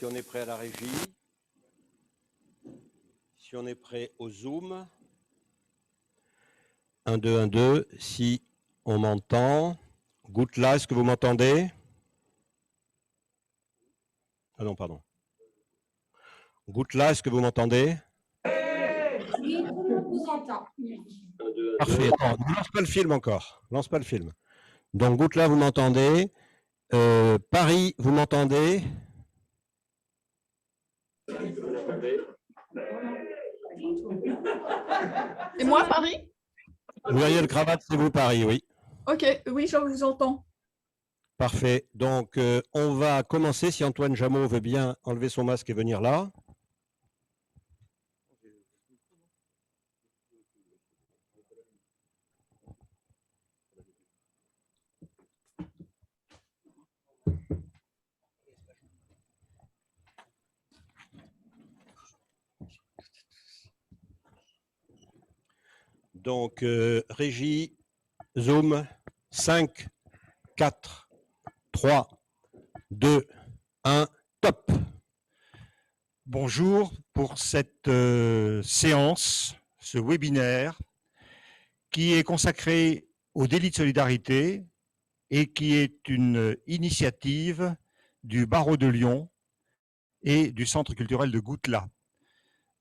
Si on est prêt à la régie, si on est prêt au Zoom. 1, 2, 1, 2, si on m'entend. Goutla, est-ce que vous m'entendez? Ah non, pardon. Goutla, est-ce que vous m'entendez? Oui, tout le monde vous entend. Parfait. Attends, ne lance pas le film encore. Lance pas le film. Donc, Goutla, vous m'entendez. Paris, vous m'entendez? Et moi, Paris? Muriel Cravate, c'est vous, Paris, oui. Ok, oui, je vous entends. Parfait. Donc, on va commencer, si Antoine Jameau veut bien enlever son masque et venir là. Donc, régie, Zoom, 5, 4, 3, 2, 1, top. Bonjour pour cette séance, ce webinaire qui est consacré au délit de solidarité et qui est une initiative du barreau de Lyon et du Centre culturel de Goutla.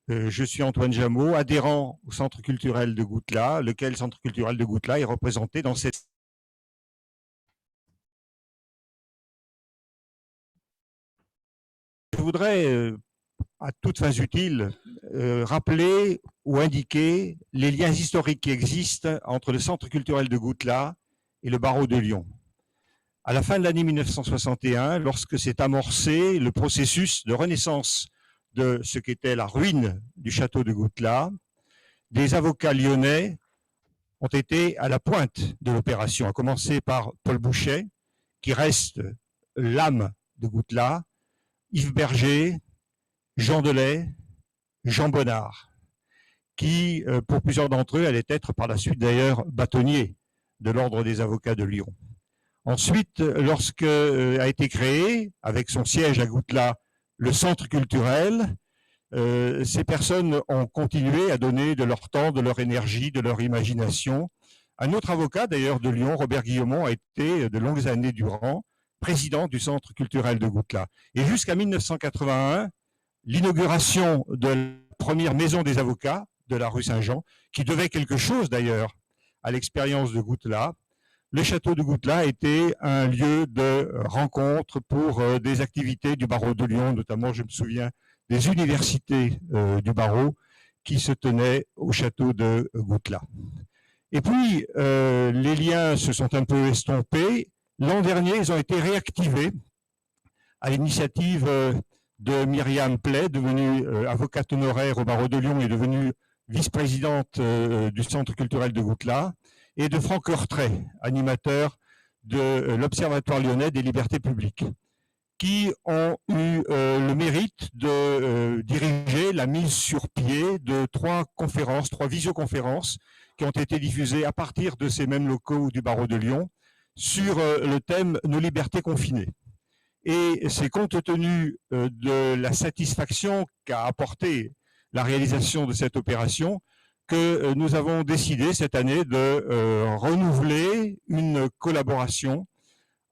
Je suis Antoine Jameau, adhérent au Centre culturel de Goutla, lequel Centre culturel de Goutla est représenté dans cette... Je voudrais, à toutes fins utiles, rappeler ou indiquer les liens historiques qui existent entre le Centre culturel de Goutla et le barreau de Lyon. À la fin de l'année 1961, lorsque s'est amorcé le processus de renaissance de ce qu'était la ruine du château de Goutla, des avocats lyonnais ont été à la pointe de l'opération, à commencer par Paul Bouchet, qui reste l'âme de Goutla, Yves Berger, Jean Delay, Jean Bonnard, qui, pour plusieurs d'entre eux, allaient être par la suite d'ailleurs bâtonniers de l'Ordre des avocats de Lyon. Ensuite, lorsque a été créé, avec son siège à Goutla, le centre culturel, ces personnes ont continué à donner de leur temps, de leur énergie, de leur imagination. Un autre avocat, d'ailleurs, de Lyon, Robert Guillemont, a été de longues années durant président du centre culturel de Goutla. Et jusqu'à 1981, l'inauguration de la première maison des avocats de la rue Saint-Jean, qui devait quelque chose d'ailleurs à l'expérience de Goutla, le château de Goutla était un lieu de rencontre pour des activités du barreau de Lyon, notamment, je me souviens, des universités du barreau qui se tenaient au château de Goutla. Et puis, les liens se sont un peu estompés. L'an dernier, ils ont été réactivés à l'initiative de Myriam Play, devenue avocate honoraire au barreau de Lyon et devenue vice-présidente du Centre culturel de Goutla, et de Franck Heurtray, animateur de l'Observatoire lyonnais des libertés publiques, qui ont eu le mérite de diriger la mise sur pied de trois visioconférences qui ont été diffusées à partir de ces mêmes locaux du barreau de Lyon sur le thème « Nos libertés confinées ». Et c'est compte tenu de la satisfaction qu'a apporté la réalisation de cette opération que nous avons décidé cette année de renouveler une collaboration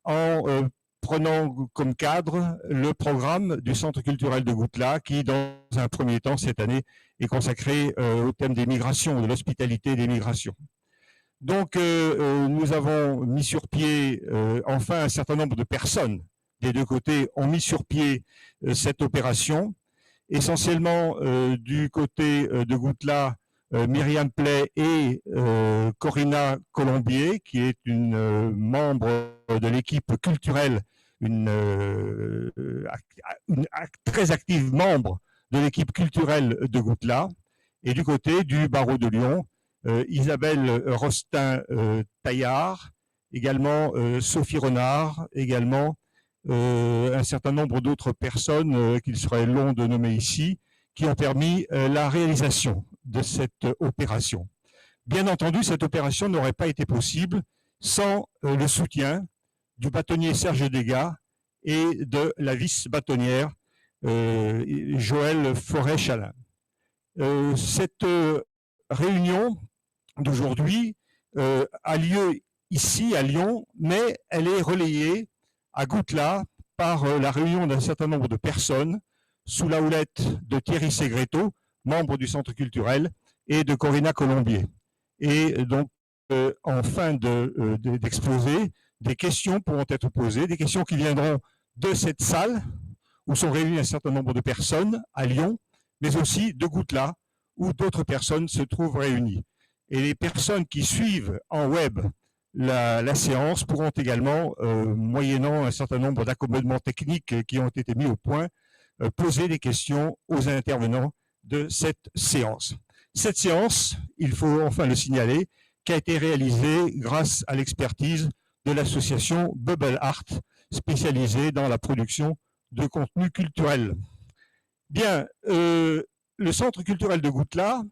en prenant comme cadre le programme du Centre culturel de Goutla qui, dans un premier temps, cette année, est consacré au thème des migrations, de l'hospitalité et des migrations. Donc, nous avons mis sur pied, enfin, un certain nombre de personnes des deux côtés ont mis sur pied cette opération, essentiellement du côté de Goutla, Myriam Play et Corinna Colombier, qui est une membre de l'équipe culturelle, une très active membre de l'équipe culturelle de Goutla, et du côté du barreau de Lyon, Isabelle Rostin-Taillard, également Sophie Renard, également un certain nombre d'autres personnes qu'il serait long de nommer ici, qui ont permis la réalisation de cette opération. Bien entendu, cette opération n'aurait pas été possible sans le soutien du bâtonnier Serge Degas et de la vice-bâtonnière Joël Forêt-Chalin. Cette réunion d'aujourd'hui a lieu ici à Lyon, mais elle est relayée à Goutla par la réunion d'un certain nombre de personnes sous la houlette de Thierry Segretto, membre du Centre culturel, et de Corinna Colombier. Et donc, en fin d'exposé, des questions pourront être posées, des questions qui viendront de cette salle où sont réunies un certain nombre de personnes à Lyon, mais aussi de Goutla, où d'autres personnes se trouvent réunies. Et les personnes qui suivent en web la séance pourront également, moyennant un certain nombre d'accommodements techniques qui ont été mis au point, poser des questions aux intervenants de cette séance. Cette séance, il faut enfin le signaler, qui a été réalisée grâce à l'expertise de l'association Bubble Art, spécialisée dans la production de contenu culturel. Bien, le Centre culturel de Goutla,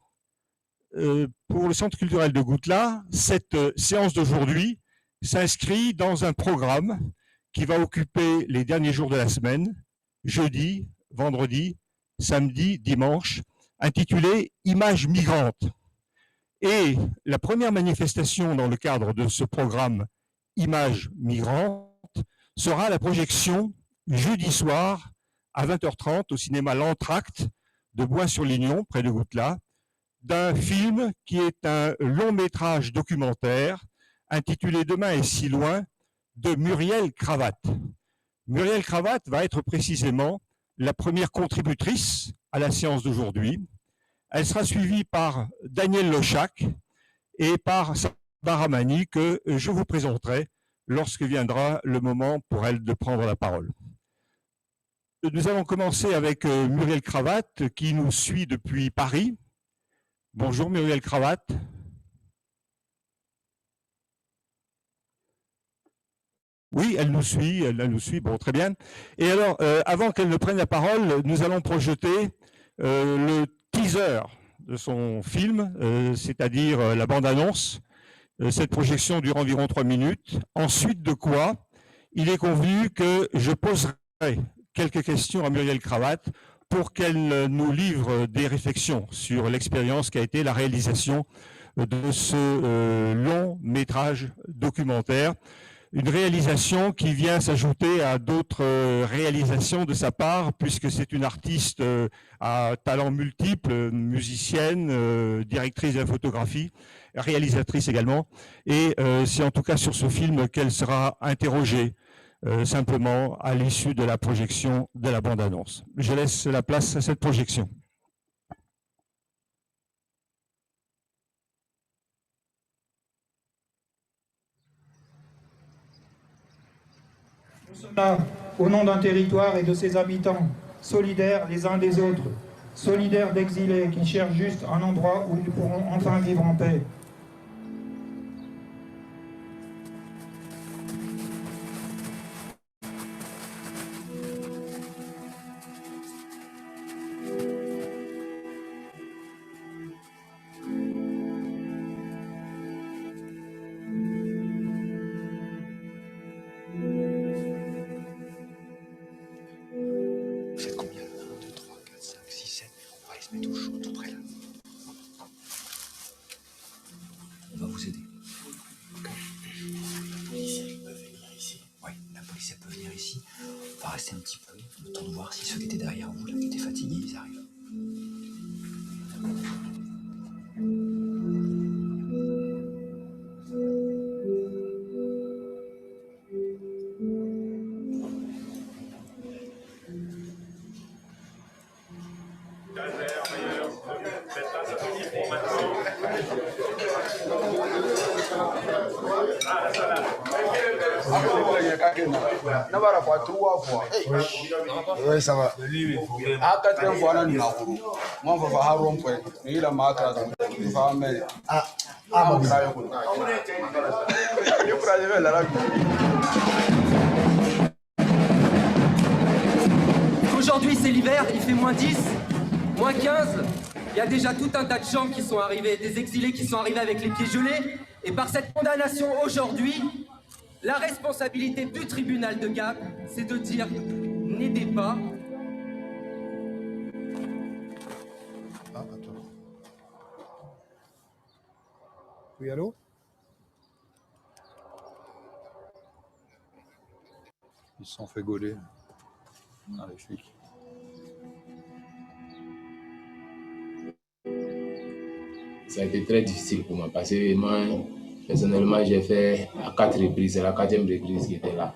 pour le Centre culturel de Goutla, cette séance d'aujourd'hui s'inscrit dans un programme qui va occuper les derniers jours de la semaine, jeudi, vendredi, samedi, dimanche, intitulé « Images migrantes ». Et la première manifestation dans le cadre de ce programme « Images migrantes » sera la projection jeudi soir à 20h30 au cinéma L'Entracte de Bois-sur-Lignon, près de Goutla, d'un film qui est un long métrage documentaire intitulé « Demain est si loin » de Muriel Cravatte. Muriel Cravatte va être précisément la première contributrice à la séance d'aujourd'hui. Elle sera suivie par Daniel Lochac et par Barbara Mani, que je vous présenterai lorsque viendra le moment pour elle de prendre la parole. Nous allons commencer avec Muriel Cravatte, qui nous suit depuis Paris. Bonjour Muriel Cravatte. Oui, elle nous suit, bon, très bien. Et alors, avant qu'elle ne prenne la parole, nous allons projeter le teaser de son film, c'est-à-dire la bande-annonce. Cette projection dure environ 3 minutes. Ensuite de quoi, il est convenu que je poserai quelques questions à Muriel Cravatte pour qu'elle nous livre des réflexions sur l'expérience qu'a été la réalisation de ce long métrage documentaire. Une réalisation qui vient s'ajouter à d'autres réalisations de sa part, puisque c'est une artiste à talents multiples, musicienne, directrice de la photographie, réalisatrice également. Et c'est en tout cas sur ce film qu'elle sera interrogée simplement à l'issue de la projection de la bande-annonce. Je laisse la place à cette projection. Nous sommes là au nom d'un territoire et de ses habitants, solidaires les uns des autres, solidaires d'exilés qui cherchent juste un endroit où ils pourront enfin vivre en paix. Oui, ça va. Ah, quatrième fois, on a moi, on va faire un rond-point. Il a marqué à il va amener. Aujourd'hui, c'est l'hiver, il fait moins 10, moins 15. Il y a déjà tout un tas de gens qui sont arrivés, des exilés qui sont arrivés avec les pieds gelés. Et par cette condamnation aujourd'hui, la responsabilité du tribunal de Gap, c'est de dire n'aidez pas, Oui, allô? Ils se sont fait gauler. Ah, les flics. Ça a été très difficile pour moi parce que moi, personnellement, j'ai fait à 4 reprises. C'est la 4e reprise qui était là.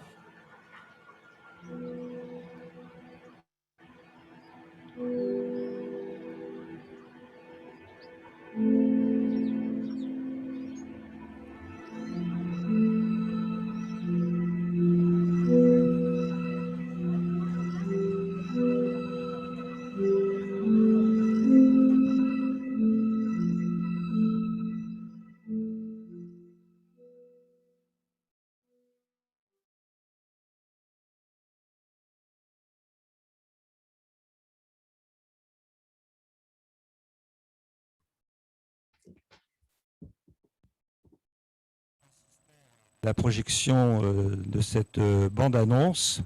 La projection de cette bande-annonce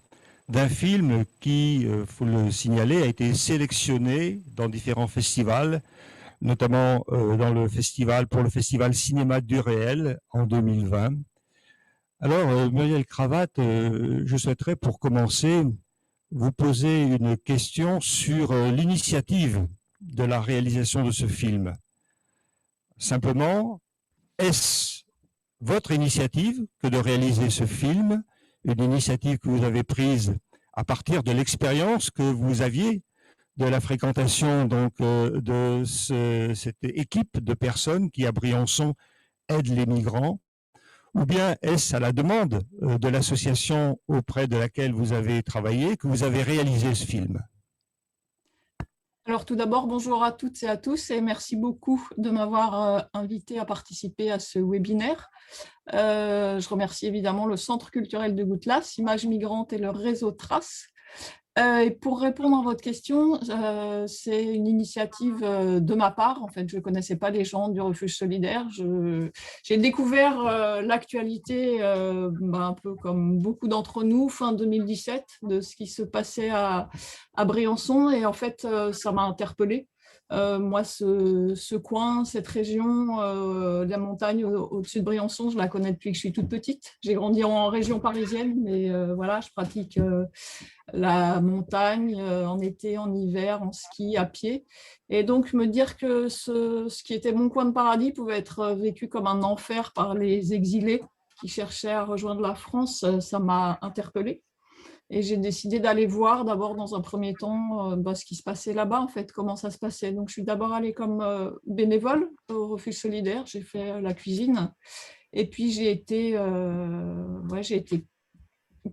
d'un film qui, faut le signaler, a été sélectionné dans différents festivals, notamment pour le festival Cinéma du Réel en 2020. Alors, Muriel Cravatte, je souhaiterais pour commencer vous poser une question sur l'initiative de la réalisation de ce film. Simplement, est-ce votre initiative que de réaliser ce film, une initiative que vous avez prise à partir de l'expérience que vous aviez de la fréquentation donc, cette équipe de personnes qui, à Briançon, aident les migrants, ou bien est-ce à la demande de l'association auprès de laquelle vous avez travaillé que vous avez réalisé ce film? Alors tout d'abord, bonjour à toutes et à tous et merci beaucoup de m'avoir invité à participer à ce webinaire. Je remercie évidemment le Centre culturel de Goutlas, Images Migrantes et le réseau Trace. Et pour répondre à votre question, c'est une initiative de ma part. En fait, je ne connaissais pas les gens du refuge solidaire. J'ai découvert l'actualité, un peu comme beaucoup d'entre nous, fin 2017, de ce qui se passait à Briançon. Et en fait, ça m'a interpellée. Moi, ce coin, cette région, la montagne au-dessus de Briançon, je la connais depuis que je suis toute petite. J'ai grandi en région parisienne, mais voilà, je pratique la montagne en été, en hiver, en ski, à pied. Et donc, me dire que ce qui était mon coin de paradis pouvait être vécu comme un enfer par les exilés qui cherchaient à rejoindre la France, ça m'a interpellée. Et j'ai décidé d'aller voir d'abord dans un premier temps ce qui se passait là-bas, en fait, comment ça se passait. Donc, je suis d'abord allée comme bénévole au refuge solidaire, j'ai fait la cuisine. Et puis, j'ai été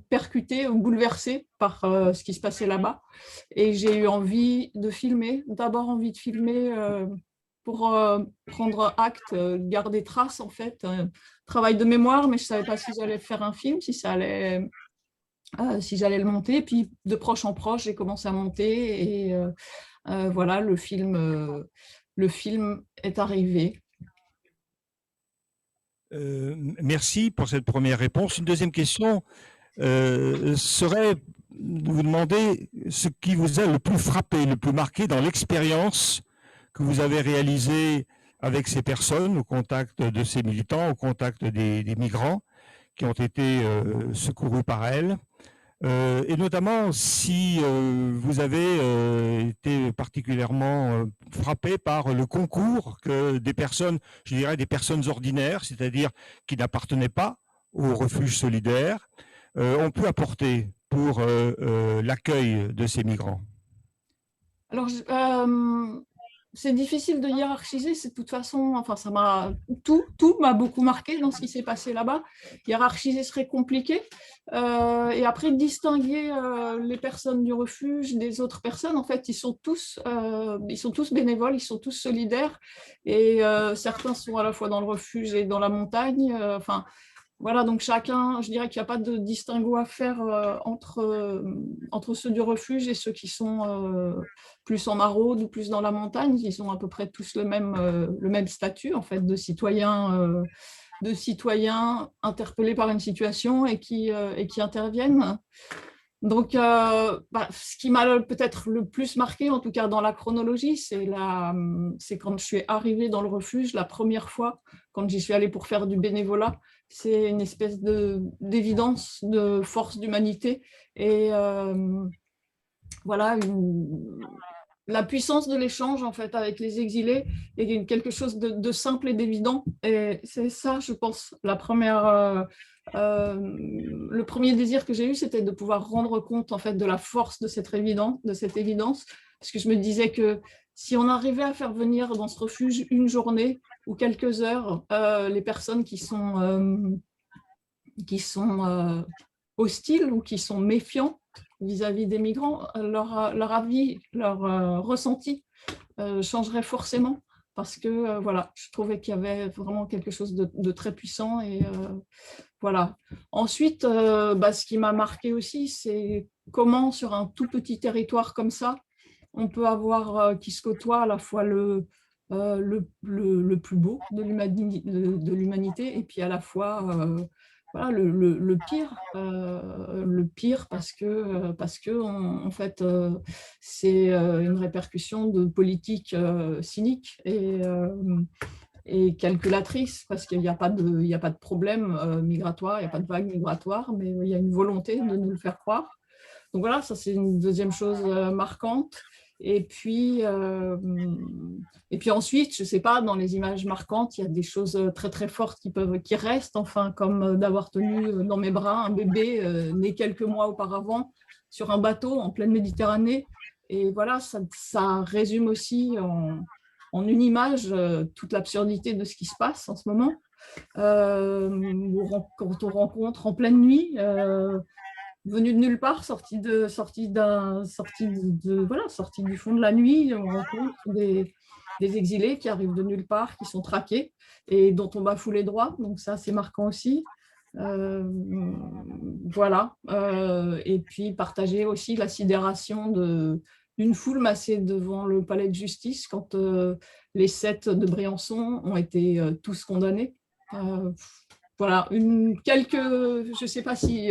percutée ou bouleversée par ce qui se passait là-bas. Et j'ai eu envie de filmer, d'abord envie de filmer pour prendre acte, garder trace, en fait, travail de mémoire, mais je ne savais pas si j'allais faire un film, si j'allais le monter. Puis de proche en proche, j'ai commencé à monter et voilà, le film est arrivé. Merci pour cette première réponse. Une deuxième question serait de vous demander ce qui vous a le plus frappé, le plus marqué dans l'expérience que vous avez réalisée avec ces personnes, au contact de ces militants, au contact des migrants qui ont été secourus par elles. Et notamment si vous avez été particulièrement frappé par le concours que des personnes, je dirais des personnes ordinaires, c'est-à-dire qui n'appartenaient pas au refuge solidaire, ont pu apporter pour l'accueil de ces migrants. Alors, c'est difficile de hiérarchiser, c'est de toute façon, enfin, tout m'a beaucoup marqué dans ce qui s'est passé là-bas. Hiérarchiser serait compliqué. Et après, distinguer les personnes du refuge des autres personnes, en fait, ils sont tous bénévoles, ils sont tous solidaires. Et certains sont à la fois dans le refuge et dans la montagne. Enfin, voilà, donc chacun, je dirais qu'il n'y a pas de distinguo à faire entre ceux du refuge et ceux qui sont plus en maraude ou plus dans la montagne. Ils ont à peu près tous le même statut, en fait, de citoyens interpellés par une situation et qui interviennent. Donc, ce qui m'a peut-être le plus marqué, en tout cas dans la chronologie, c'est quand je suis arrivée dans le refuge la première fois, quand j'y suis allée pour faire du bénévolat. C'est une espèce d'évidence, de force d'humanité. Et voilà, la puissance de l'échange en fait avec les exilés est quelque chose de simple et d'évident. Et c'est ça, je pense, le premier désir que j'ai eu, c'était de pouvoir rendre compte en fait de la force de cette évidence, parce que je me disais que si on arrivait à faire venir dans ce refuge une journée ou quelques heures les personnes qui sont hostiles ou qui sont méfiants vis-à-vis des migrants, leur avis, leur ressenti changerait forcément, parce que voilà, je trouvais qu'il y avait vraiment quelque chose de très puissant. Et voilà. Ensuite, ce qui m'a marqué aussi, c'est comment sur un tout petit territoire comme ça, on peut avoir qui se côtoie à la fois le plus beau de l'humanité et puis à la fois voilà, le pire parce que en fait, c'est une répercussion de politique cynique et calculatrice, parce qu'il n'y a pas de problème migratoire, il n'y a pas de vague migratoire, mais il y a une volonté de nous le faire croire. Donc voilà, ça c'est une deuxième chose marquante. Et puis ensuite, je ne sais pas, dans les images marquantes, il y a des choses très très fortes qui restent, enfin, comme d'avoir tenu dans mes bras un bébé né quelques mois auparavant sur un bateau en pleine Méditerranée. Et voilà, ça résume aussi en une image toute l'absurdité de ce qui se passe en ce moment. Quand on rencontre en pleine nuit, venu de nulle part, sorti du fond de la nuit, on rencontre des exilés qui arrivent de nulle part, qui sont traqués et dont on bafoue les droits. Donc ça, c'est marquant aussi. Voilà. Et puis partager aussi la sidération d'une foule massée devant le palais de justice quand les 7 de Briançon ont été tous condamnés. Voilà, je ne sais pas si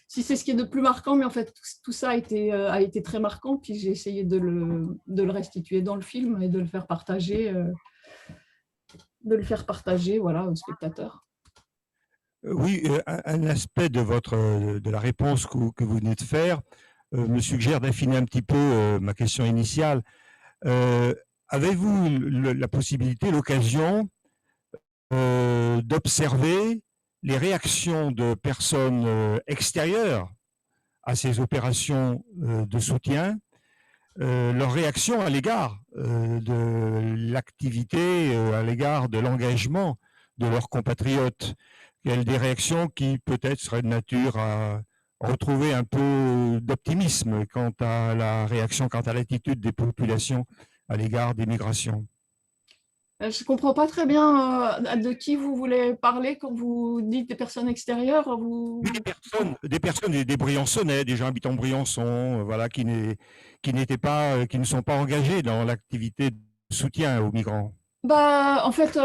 c'est ce qui est de plus marquant, mais en fait, tout ça a été très marquant. Puis j'ai essayé de le restituer dans le film et de le faire partager, voilà, aux spectateurs. Oui, un aspect de la réponse que vous venez de faire me suggère d'affiner un petit peu ma question initiale. Avez-vous la possibilité, l'occasion d'observer les réactions de personnes extérieures à ces opérations de soutien, leur réaction à l'égard de l'activité, à l'égard de l'engagement de leurs compatriotes? Des réactions qui peut-être seraient de nature à retrouver un peu d'optimisme quant à l'attitude des populations à l'égard des migrations. Je ne comprends pas très bien de qui vous voulez parler quand vous dites des personnes extérieures. Des personnes, des Briançonnais, des gens habitant Briançon, voilà, qui ne sont pas engagés dans l'activité de soutien aux migrants. En fait,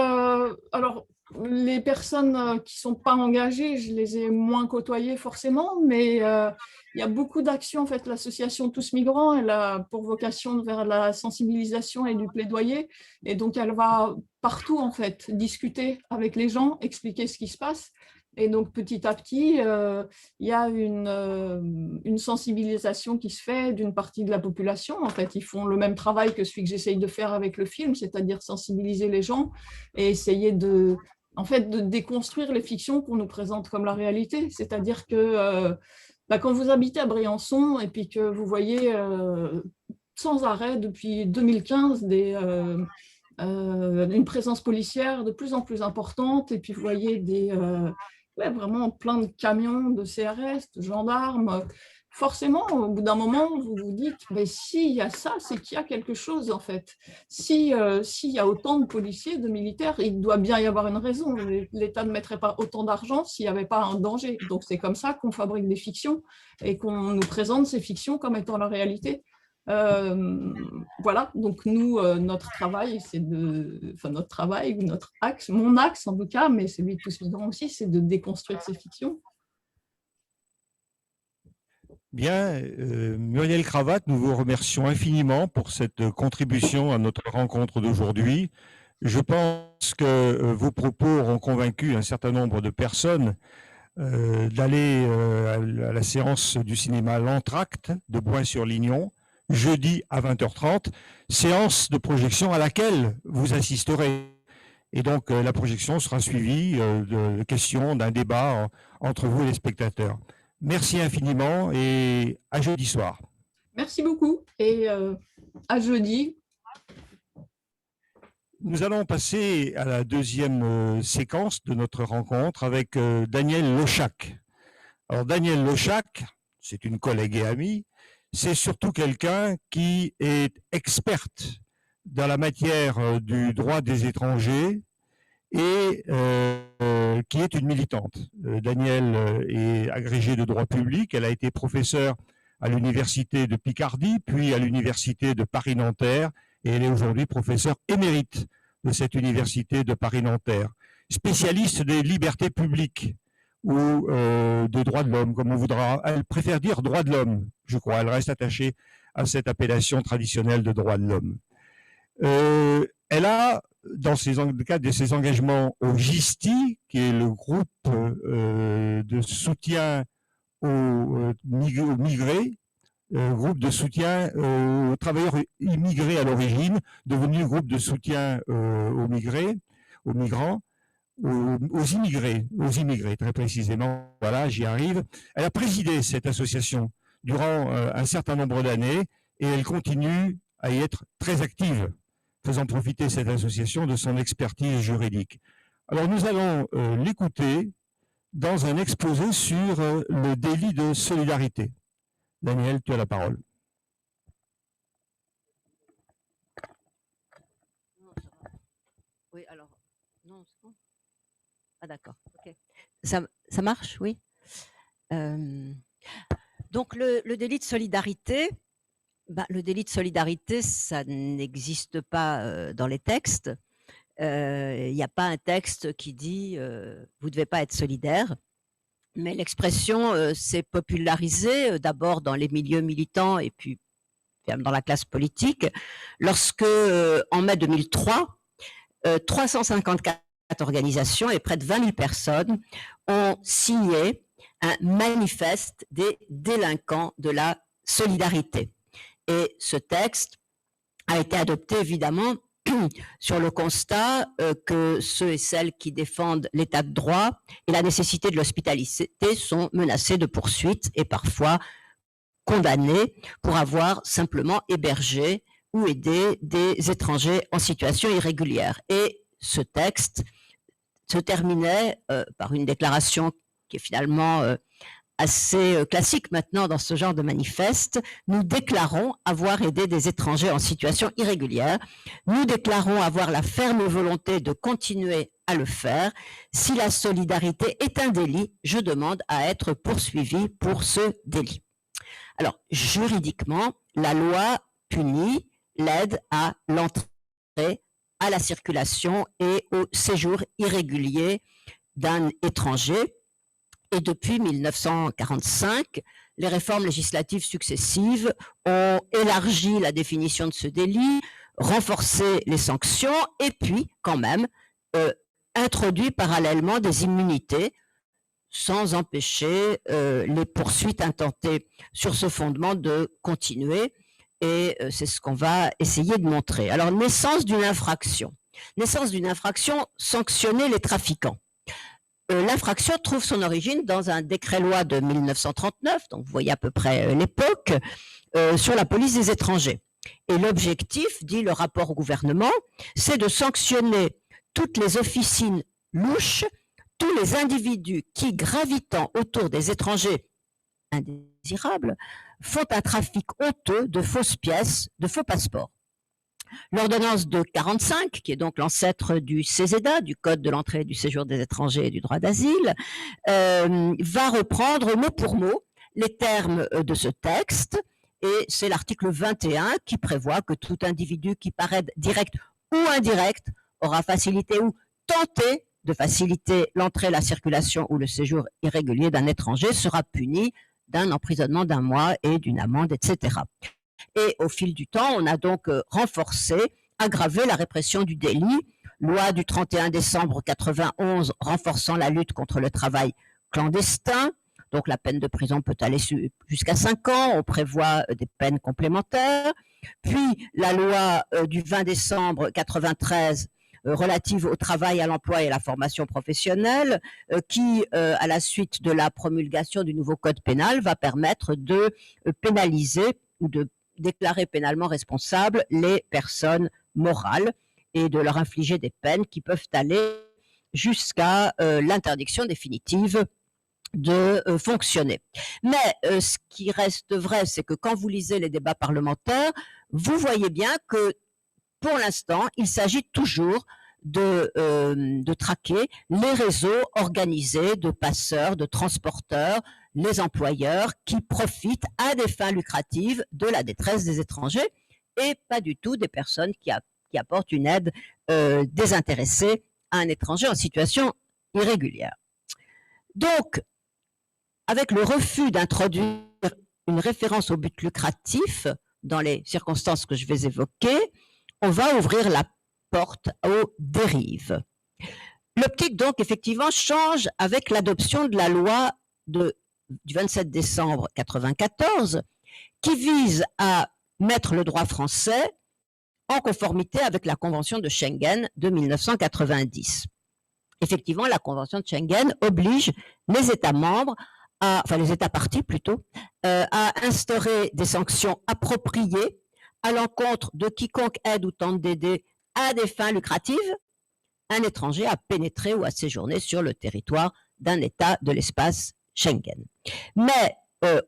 alors, les personnes qui ne sont pas engagées, je les ai moins côtoyées forcément, mais il y a beaucoup d'actions. En fait, l'association Tous Migrants, elle a pour vocation vers la sensibilisation et du plaidoyer. Et donc, elle va partout, en fait, discuter avec les gens, expliquer ce qui se passe. Et donc, petit à petit, il y a une sensibilisation qui se fait d'une partie de la population. En fait, ils font le même travail que celui que j'essaye de faire avec le film, c'est-à-dire sensibiliser les gens et essayer de déconstruire les fictions qu'on nous présente comme la réalité. C'est-à-dire que quand vous habitez à Briançon et puis que vous voyez sans arrêt depuis 2015 une présence policière de plus en plus importante, et puis vous voyez vraiment plein de camions de CRS, de gendarmes, forcément, au bout d'un moment, vous vous dites, mais s'il y a ça, c'est qu'il y a quelque chose, en fait. S'il y a autant de policiers, de militaires, il doit bien y avoir une raison. L'État ne mettrait pas autant d'argent s'il n'y avait pas un danger. Donc, c'est comme ça qu'on fabrique des fictions et qu'on nous présente ces fictions comme étant la réalité. Voilà, donc nous, notre travail, notre axe, mon axe en tout cas, mais celui de Tous Migrants aussi, c'est de déconstruire ces fictions. Bien, Muriel Cravatte, nous vous remercions infiniment pour cette contribution à notre rencontre d'aujourd'hui. Je pense que vos propos auront convaincu un certain nombre de personnes d'aller à la séance du cinéma L'Entracte de Boin-sur-Lignon, jeudi à 20h30, séance de projection à laquelle vous assisterez. Et donc, la projection sera suivie de questions, d'un débat entre vous et les spectateurs. Merci infiniment et à jeudi soir. Merci beaucoup et à jeudi. Nous allons passer à la deuxième séquence de notre rencontre avec Daniel Lochac. Alors Daniel Lochac, c'est une collègue et amie, c'est surtout quelqu'un qui est experte dans la matière du droit des étrangers et qui est une militante. Daniel est agrégée de droit public, elle a été professeure à l'université de Picardie, puis à l'université de Paris-Nanterre, et elle est aujourd'hui professeure émérite de cette université de Paris-Nanterre, spécialiste des libertés publiques ou de droits de l'homme, comme on voudra. Elle préfère dire droits de l'homme, je crois. Elle reste attachée à cette appellation traditionnelle de droits de l'homme. Elle a, dans le cadre de ses engagements au GISTI, qui est le groupe de soutien aux migrés, groupe de soutien aux travailleurs immigrés à l'origine, devenu groupe de soutien aux migrants, aux immigrés très précisément. Voilà, j'y arrive. Elle a présidé cette association durant un certain nombre d'années et elle continue à y être très active, faisant profiter cette association de son expertise juridique. Alors nous allons l'écouter dans un exposé sur le délit de solidarité. Daniel, tu as la parole. Oui, alors, non, c'est bon. Ah d'accord, ok. Ça marche, oui. Donc le délit de solidarité, le délit de solidarité, ça n'existe pas dans les textes. Il n'y a pas un texte qui dit vous ne devez pas être solidaire. Mais l'expression s'est popularisée d'abord dans les milieux militants et puis même dans la classe politique, lorsque, en mai 2003, 354 organisations et près de 20 000 personnes ont signé un manifeste des délinquants de la solidarité. Et ce texte a été adopté évidemment sur le constat que ceux et celles qui défendent l'état de droit et la nécessité de l'hospitalité sont menacés de poursuites et parfois condamnés pour avoir simplement hébergé ou aidé des étrangers en situation irrégulière. Et ce texte se terminait par une déclaration qui est finalement assez classique maintenant dans ce genre de manifeste. Nous déclarons avoir aidé des étrangers en situation irrégulière. Nous déclarons avoir la ferme volonté de continuer à le faire. Si la solidarité est un délit, je demande à être poursuivi pour ce délit. Alors, juridiquement, la loi punit l'aide à l'entrée, à la circulation et au séjour irrégulier d'un étranger. Et depuis 1945, les réformes législatives successives ont élargi la définition de ce délit, renforcé les sanctions et puis quand même introduit parallèlement des immunités sans empêcher les poursuites intentées sur ce fondement de continuer. Et c'est ce qu'on va essayer de montrer. Alors, naissance d'une infraction. Naissance d'une infraction, sanctionner les trafiquants. L'infraction trouve son origine dans un décret-loi de 1939, donc vous voyez à peu près l'époque, sur la police des étrangers. Et l'objectif, dit le rapport au gouvernement, c'est de sanctionner toutes les officines louches, tous les individus qui, gravitant autour des étrangers indésirables, font un trafic honteux de fausses pièces, de faux passeports. L'ordonnance de 45, qui est donc l'ancêtre du CESEDA, du Code de l'entrée et du séjour des étrangers et du droit d'asile, va reprendre mot pour mot les termes de ce texte, et c'est l'article 21 qui prévoit que tout individu qui paraît direct ou indirect aura facilité ou tenté de faciliter l'entrée, la circulation ou le séjour irrégulier d'un étranger sera puni d'un emprisonnement d'1 mois et d'une amende, etc. Et au fil du temps, on a donc renforcé, aggravé la répression du délit. Loi du 31 décembre 91 renforçant la lutte contre le travail clandestin. Donc la peine de prison peut aller jusqu'à 5 ans. On prévoit des peines complémentaires. Puis la loi du 20 décembre 93 relative au travail, à l'emploi et à la formation professionnelle, qui, à la suite de la promulgation du nouveau code pénal, va permettre de pénaliser ou de déclarer pénalement responsables les personnes morales et de leur infliger des peines qui peuvent aller jusqu'à l'interdiction définitive de fonctionner. Mais ce qui reste vrai, c'est que quand vous lisez les débats parlementaires, vous voyez bien que pour l'instant, il s'agit toujours de traquer les réseaux organisés de passeurs, de transporteurs, les employeurs qui profitent à des fins lucratives de la détresse des étrangers et pas du tout des personnes qui apportent une aide désintéressée à un étranger en situation irrégulière. Donc, avec le refus d'introduire une référence au but lucratif dans les circonstances que je vais évoquer, on va ouvrir la porte aux dérives. L'optique, donc, effectivement, change avec l'adoption de la loi du 27 décembre 1994 qui vise à mettre le droit français en conformité avec la Convention de Schengen de 1990. Effectivement, la Convention de Schengen oblige les États membres, les États parties plutôt, à instaurer des sanctions appropriées à l'encontre de quiconque aide ou tente d'aider à des fins lucratives un étranger à pénétrer ou à séjourner sur le territoire d'un État de l'espace Schengen. Mais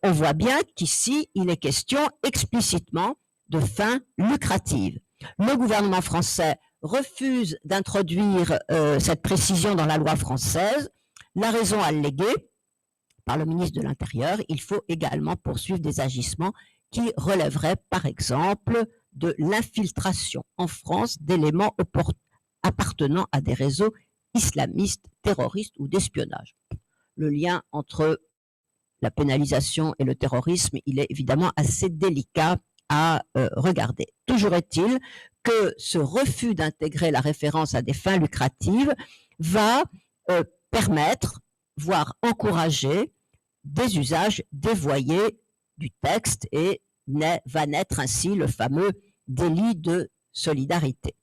on voit bien qu'ici, il est question explicitement de fins lucratives. Le gouvernement français refuse d'introduire cette précision dans la loi française. La raison alléguée par le ministre de l'Intérieur, il faut également poursuivre des agissements qui relèveraient, par exemple, de l'infiltration en France d'éléments appartenant à des réseaux islamistes, terroristes ou d'espionnage. Le lien entre la pénalisation et le terrorisme, il est évidemment assez délicat à regarder. Toujours est-il que ce refus d'intégrer la référence à des fins lucratives va permettre, voire encourager, des usages dévoyés du texte et va naître ainsi le fameux délit de solidarité.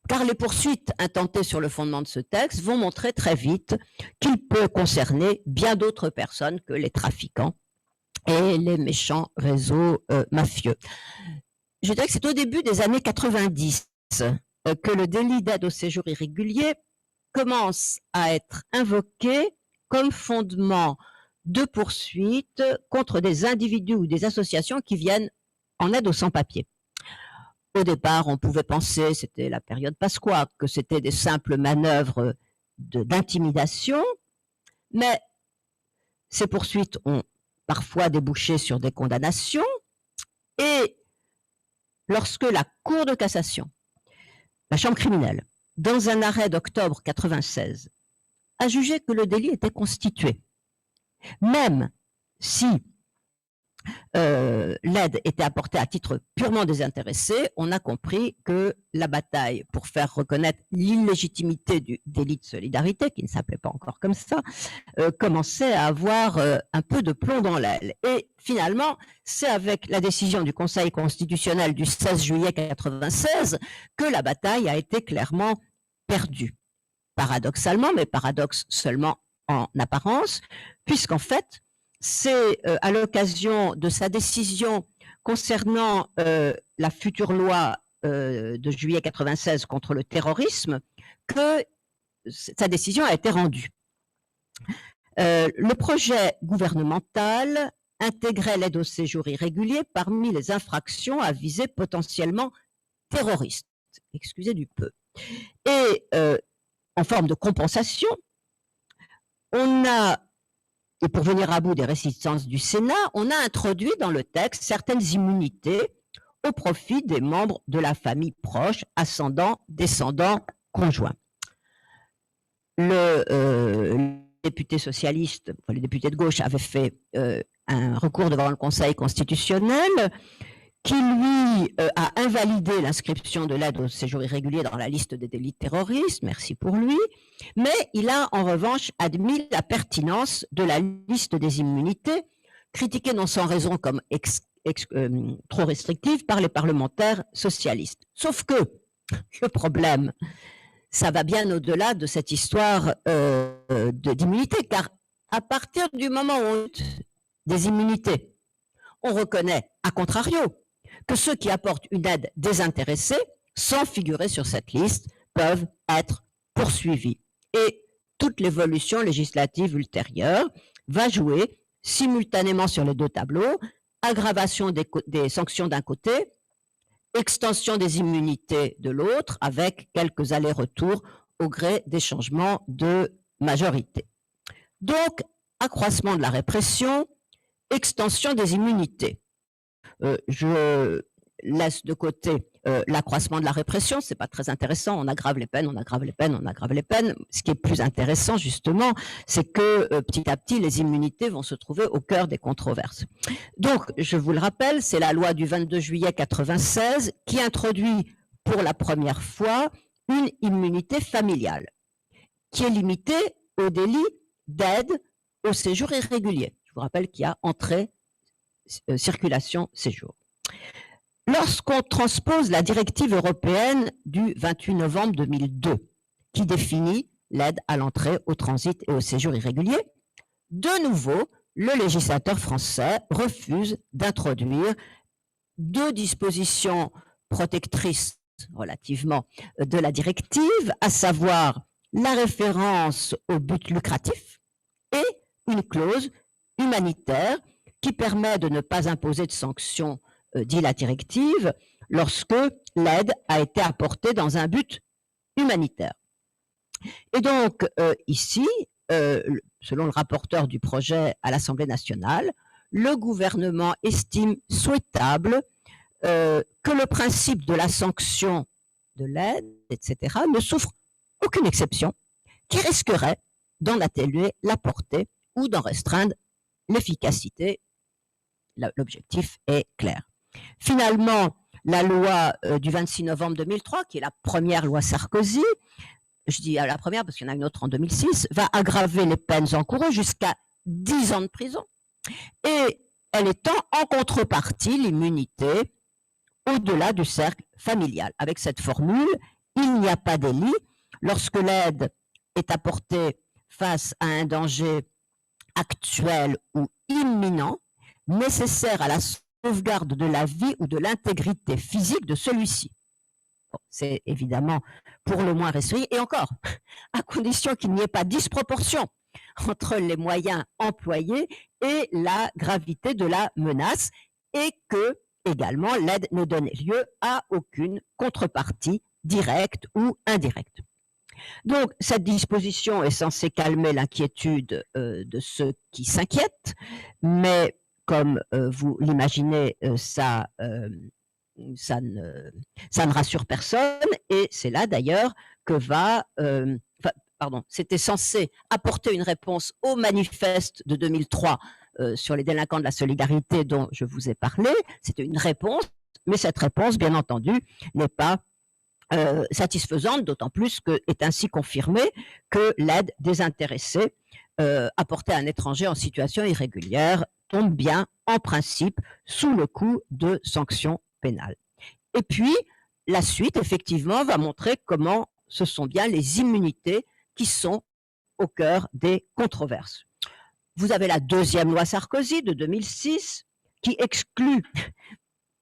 Car les poursuites intentées sur le fondement de ce texte vont montrer très vite qu'il peut concerner bien d'autres personnes que les trafiquants et les méchants réseaux mafieux. Je dirais que c'est au début des années 90 que le délit d'aide au séjour irrégulier commence à être invoqué comme fondement de poursuite contre des individus ou des associations qui viennent en aide aux sans-papiers. Au départ, on pouvait penser, c'était la période Pasqua, que c'était des simples manœuvres d'intimidation, mais ces poursuites ont parfois débouché sur des condamnations, et lorsque la Cour de cassation, la chambre criminelle, dans un arrêt d'octobre 1996, a jugé que le délit était constitué, même si l'aide était apportée à titre purement désintéressé, on a compris que la bataille pour faire reconnaître l'illégitimité du délit de solidarité, qui ne s'appelait pas encore comme ça, commençait à avoir un peu de plomb dans l'aile. Et finalement, c'est avec la décision du Conseil constitutionnel du 16 juillet 1996 que la bataille a été clairement perdue. Paradoxalement, mais paradoxe seulement en apparence, puisqu'en fait, c'est à l'occasion de sa décision concernant la future loi de juillet 1996 contre le terrorisme que sa décision a été rendue. Le projet gouvernemental intégrait l'aide au séjour irrégulier parmi les infractions à visée potentiellement terroriste, excusez du peu. Et en forme de compensation, on a, et pour venir à bout des résistances du Sénat, on a introduit dans le texte certaines immunités au profit des membres de la famille proche, ascendants, descendants, conjoints. députés socialistes, les députés de gauche avaient fait un recours devant le Conseil constitutionnel qui, lui, a invalidé l'inscription de l'aide au séjour irrégulier dans la liste des délits terroristes, merci pour lui, mais il a en revanche admis la pertinence de la liste des immunités, critiquée non sans raison comme trop restrictive par les parlementaires socialistes. Sauf que le problème, ça va bien au-delà de cette histoire d'immunité, car à partir du moment où on a des immunités, on reconnaît, à contrario, que ceux qui apportent une aide désintéressée, sans figurer sur cette liste, peuvent être poursuivis. Et toute l'évolution législative ultérieure va jouer simultanément sur les deux tableaux, aggravation des sanctions d'un côté, extension des immunités de l'autre, avec quelques allers-retours au gré des changements de majorité. Donc, accroissement de la répression, extension des immunités. Je laisse de côté l'accroissement de la répression, c'est pas très intéressant, on aggrave les peines, on aggrave les peines, on aggrave les peines. Ce qui est plus intéressant, justement, c'est que petit à petit, les immunités vont se trouver au cœur des controverses. Donc, je vous le rappelle, c'est la loi du 22 juillet 1996 qui introduit pour la première fois une immunité familiale, qui est limitée au délit d'aide au séjour irrégulier. Je vous rappelle qu'il y a entrée, circulation, séjour. Lorsqu'on transpose la directive européenne du 28 novembre 2002, qui définit l'aide à l'entrée, au transit et au séjour irrégulier, de nouveau, le législateur français refuse d'introduire deux dispositions protectrices relativement de la directive, à savoir la référence au but lucratif et une clause humanitaire qui permet de ne pas imposer de sanctions, dit la directive, lorsque l'aide a été apportée dans un but humanitaire. Et donc, ici, selon le rapporteur du projet à l'Assemblée nationale, le gouvernement estime souhaitable que le principe de la sanction de l'aide, etc., ne souffre aucune exception qui risquerait d'en atténuer la portée ou d'en restreindre l'efficacité. L'objectif est clair. Finalement, la loi du 26 novembre 2003, qui est la première loi Sarkozy, je dis la première parce qu'il y en a une autre en 2006, va aggraver les peines encourues jusqu'à 10 ans de prison. Et elle étend en contrepartie l'immunité au-delà du cercle familial. Avec cette formule, il n'y a pas délit lorsque l'aide est apportée face à un danger actuel ou imminent, nécessaire à la sauvegarde de la vie ou de l'intégrité physique de celui-ci. Bon, c'est évidemment pour le moins restreint, et encore, à condition qu'il n'y ait pas disproportion entre les moyens employés et la gravité de la menace, et que, également, l'aide ne donne lieu à aucune contrepartie directe ou indirecte. Donc, cette disposition est censée calmer l'inquiétude de ceux qui s'inquiètent, mais comme vous l'imaginez, ça ne rassure personne, et c'est là d'ailleurs que c'était censé apporter une réponse au manifeste de 2003 sur les délinquants de la solidarité dont je vous ai parlé. C'était une réponse, mais cette réponse, bien entendu, n'est pas satisfaisante, d'autant plus que est ainsi confirmé que l'aide désintéressée apportée à un étranger en situation irrégulière tombe bien, en principe, sous le coup de sanctions pénales. Et puis, la suite, effectivement, va montrer comment ce sont bien les immunités qui sont au cœur des controverses. Vous avez la deuxième loi Sarkozy de 2006 qui exclut,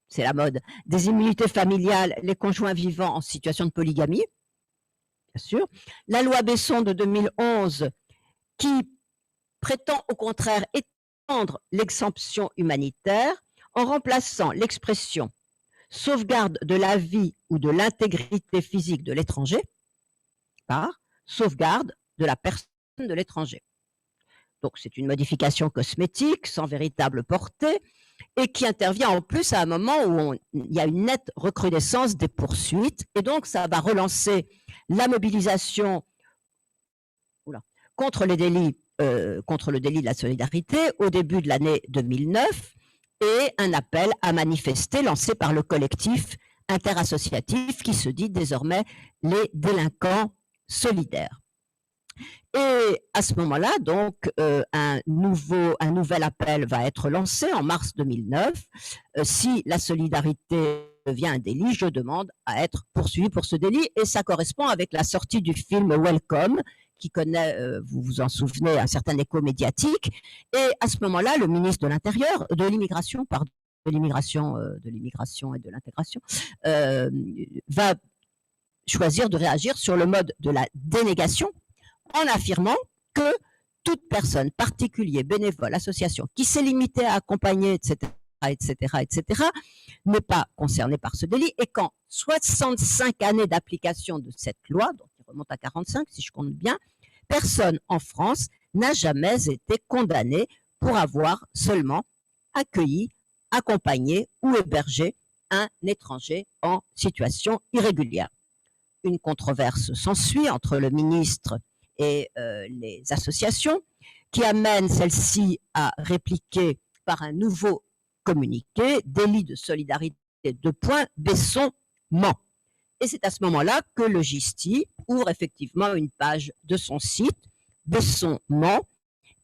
c'est la mode, des immunités familiales les conjoints vivants en situation de polygamie, bien sûr. La loi Besson de 2011 qui prétend au contraire étendre l'exemption humanitaire en remplaçant l'expression sauvegarde de la vie ou de l'intégrité physique de l'étranger par sauvegarde de la personne de l'étranger. Donc c'est une modification cosmétique sans véritable portée et qui intervient en plus à un moment où il y a une nette recrudescence des poursuites, et donc ça va relancer la mobilisation contre les délits contre le délit de la solidarité au début de l'année 2009 et un appel à manifester lancé par le collectif interassociatif qui se dit désormais les délinquants solidaires. Et à ce moment-là, donc, un nouvel appel va être lancé en mars 2009. Si la solidarité devient un délit, je demande à être poursuivi pour ce délit. Et ça correspond avec la sortie du film Welcome, qui connaît, vous vous en souvenez, un certain écho médiatique. Et à ce moment-là, le ministre de l'Intérieur, de l'immigration, pardon, de l'immigration et de l'intégration, va choisir de réagir sur le mode de la dénégation en affirmant que toute personne, particulier, bénévole, association, qui s'est limitée à accompagner, etc., n'est pas concernée par ce délit et qu'en 65 années d'application de cette loi, donc qui remonte à 45 si je compte bien, personne en France n'a jamais été condamné pour avoir seulement accueilli, accompagné ou hébergé un étranger en situation irrégulière. Une controverse s'ensuit entre le ministre et les associations qui amènent celle-ci à répliquer par un nouveau communiqué, délit de solidarité Besson ment. Et c'est à ce moment-là que le GISTI ouvre effectivement une page de son site, Besson ment,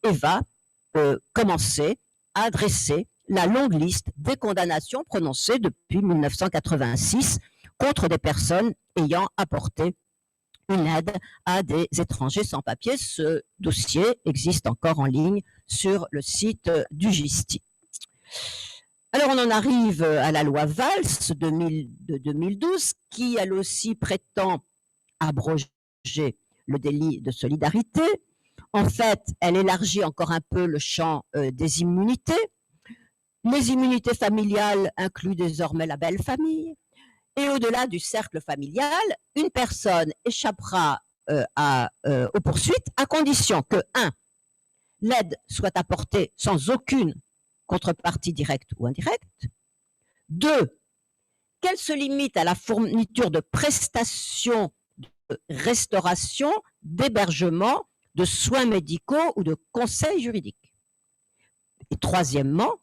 et va commencer à dresser la longue liste des condamnations prononcées depuis 1986 contre des personnes ayant apporté une aide à des étrangers sans papier. Ce dossier existe encore en ligne sur le site du GISTI. Alors, on en arrive à la loi Valls de 2012, qui, elle aussi, prétend abroger le délit de solidarité. En fait, elle élargit encore un peu le champ des immunités. Les immunités familiales incluent désormais la belle famille. Et au-delà du cercle familial, une personne échappera aux poursuites à condition que, 1, l'aide soit apportée sans aucune contrepartie directe ou indirecte. 2, qu'elle se limite à la fourniture de prestations de restauration, d'hébergement, de soins médicaux ou de conseils juridiques. Et troisièmement,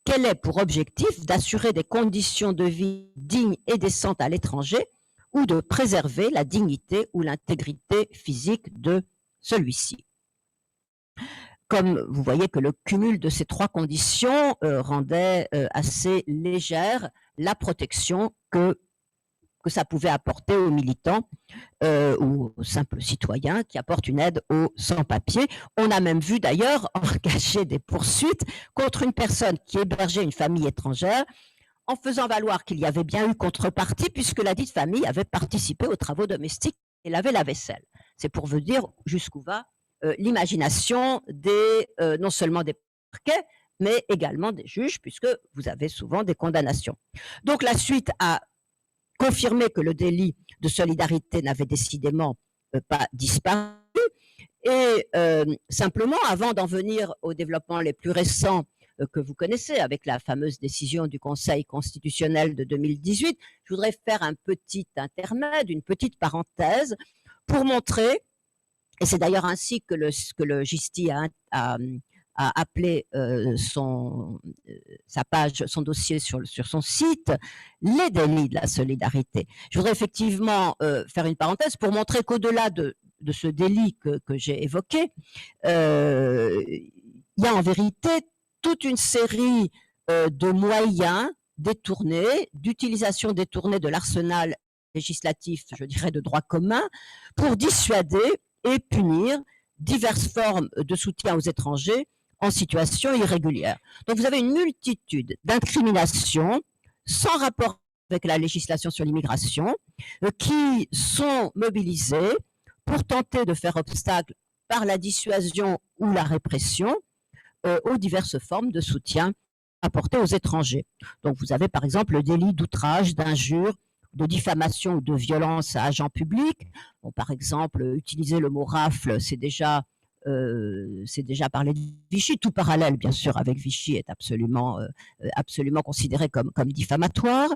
qu'elle ait pour objectif d'assurer des conditions de vie dignes et décentes à l'étranger ou de préserver la dignité ou l'intégrité physique de celui-ci. Comme vous voyez que le cumul de ces trois conditions rendait assez légère la protection que ça pouvait apporter aux militants ou aux simples citoyens qui apportent une aide aux sans-papiers. On a même vu d'ailleurs engager des poursuites contre une personne qui hébergeait une famille étrangère en faisant valoir qu'il y avait bien eu contrepartie puisque la dite famille avait participé aux travaux domestiques et lavait la vaisselle. C'est pour vous dire jusqu'où va l'imagination non seulement des parquets, mais également des juges, puisque vous avez souvent des condamnations. Donc la suite a confirmé que le délit de solidarité n'avait décidément pas disparu. Et simplement, avant d'en venir aux développements les plus récents que vous connaissez, avec la fameuse décision du Conseil constitutionnel de 2018, je voudrais faire un petit intermède, une petite parenthèse, pour montrer, et c'est d'ailleurs ainsi que le GISTI a appelé sa page, son dossier sur son site, les délits de la solidarité. Je voudrais effectivement faire une parenthèse pour montrer qu'au-delà de ce délit que j'ai évoqué, il y a en vérité toute une série de moyens détournés, d'utilisation détournée de l'arsenal législatif, je dirais, de droit commun, pour dissuader et punir diverses formes de soutien aux étrangers en situation irrégulière. Donc vous avez une multitude d'incriminations sans rapport avec la législation sur l'immigration qui sont mobilisées pour tenter de faire obstacle par la dissuasion ou la répression aux diverses formes de soutien apportées aux étrangers. Donc vous avez par exemple le délit d'outrage, d'injure, de diffamation ou de violence à agent public. Bon, par exemple, utiliser le mot rafle, c'est déjà parler de Vichy. Tout parallèle, bien sûr, avec Vichy est absolument considéré comme diffamatoire.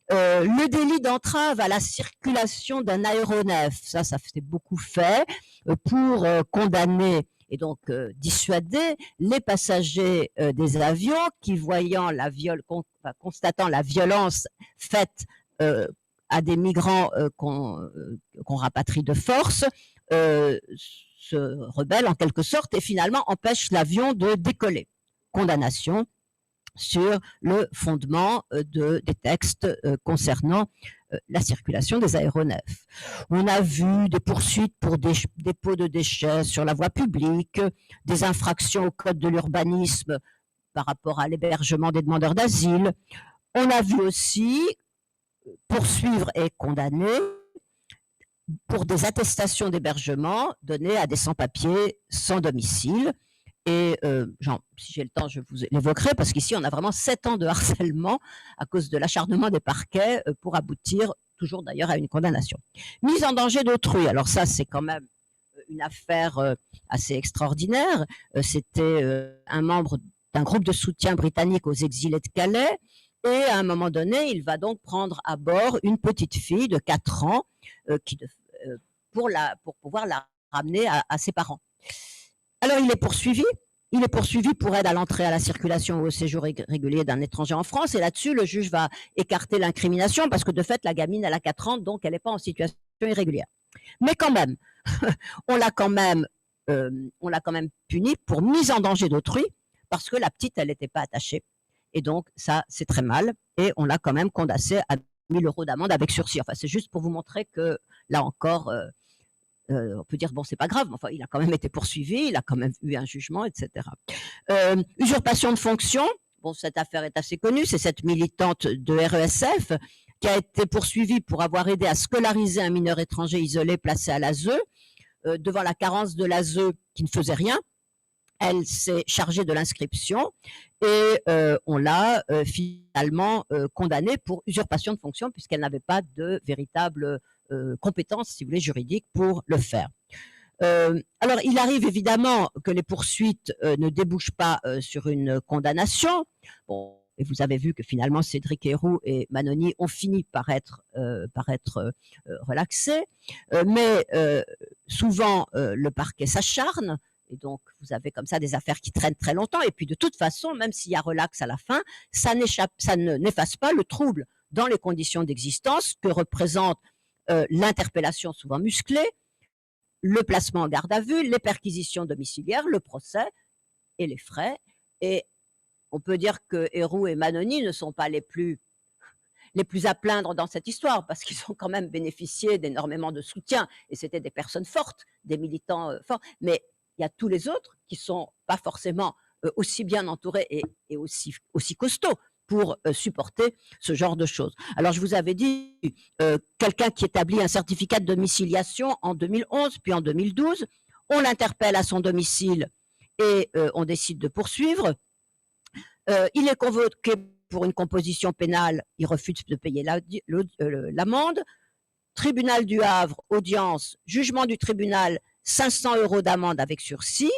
Le délit d'entrave à la circulation d'un aéronef, ça s'est beaucoup fait pour condamner et donc dissuader les passagers des avions qui, constatant la violence faite à des migrants qu'on rapatrie de force, se rebellent en quelque sorte et finalement empêchent l'avion de décoller. Condamnation sur le fondement des textes concernant la circulation des aéronefs. On a vu des poursuites pour dépôt de déchets sur la voie publique, des infractions au code de l'urbanisme par rapport à l'hébergement des demandeurs d'asile. On a vu aussi poursuivre et condamner pour des attestations d'hébergement données à des sans-papiers sans domicile. Et si j'ai le temps, je vous l'évoquerai, parce qu'ici, on a vraiment 7 ans de harcèlement à cause de l'acharnement des parquets pour aboutir toujours d'ailleurs à une condamnation. Mise en danger d'autrui, alors ça, c'est quand même une affaire assez extraordinaire. C'était un membre d'un groupe de soutien britannique aux exilés de Calais, et à un moment donné, il va donc prendre à bord une petite fille de 4 ans pour pouvoir la ramener à ses parents. Alors, il est poursuivi pour aide à l'entrée à la circulation ou au séjour régulier d'un étranger en France. Et là-dessus, le juge va écarter l'incrimination parce que, de fait, la gamine, elle a 4 ans, donc elle n'est pas en situation irrégulière. Mais quand même, on l'a quand même puni pour mise en danger d'autrui parce que la petite, elle n'était pas attachée. Et donc, ça, c'est très mal. Et on l'a quand même condamné à 1 000 € d'amende avec sursis. Enfin, c'est juste pour vous montrer que, là encore, on peut dire, bon, c'est pas grave, mais enfin, il a quand même été poursuivi, il a quand même eu un jugement, etc. Usurpation de fonction, bon, cette affaire est assez connue, c'est cette militante de RESF qui a été poursuivie pour avoir aidé à scolariser un mineur étranger isolé placé à l'ASE. Devant la carence de l'ASE qui ne faisait rien, elle s'est chargée de l'inscription et on l'a finalement condamnée pour usurpation de fonction puisqu'elle n'avait pas de véritable compétences, si vous voulez, juridiques pour le faire. Alors, il arrive évidemment que les poursuites ne débouchent pas sur une condamnation. Bon, et vous avez vu que finalement, Cédric Herrou et Manoni ont fini par être relaxés. Mais souvent, le parquet s'acharne. Et donc, vous avez comme ça des affaires qui traînent très longtemps. Et puis, de toute façon, même s'il y a relax à la fin, ça n'efface pas le trouble dans les conditions d'existence que représente l'interpellation souvent musclée, le placement en garde à vue, les perquisitions domiciliaires, le procès et les frais. Et on peut dire que Herrou et Manoni ne sont pas les plus à plaindre dans cette histoire parce qu'ils ont quand même bénéficié d'énormément de soutien et c'était des personnes fortes, des militants forts. Mais il y a tous les autres qui ne sont pas forcément aussi bien entourés et aussi costauds pour supporter ce genre de choses. Alors, je vous avais dit, quelqu'un qui établit un certificat de domiciliation en 2011, puis en 2012, on l'interpelle à son domicile et on décide de poursuivre. Il est convoqué pour une composition pénale, il refuse de payer l'amende. Tribunal du Havre, audience, jugement du tribunal, 500 € d'amende avec sursis.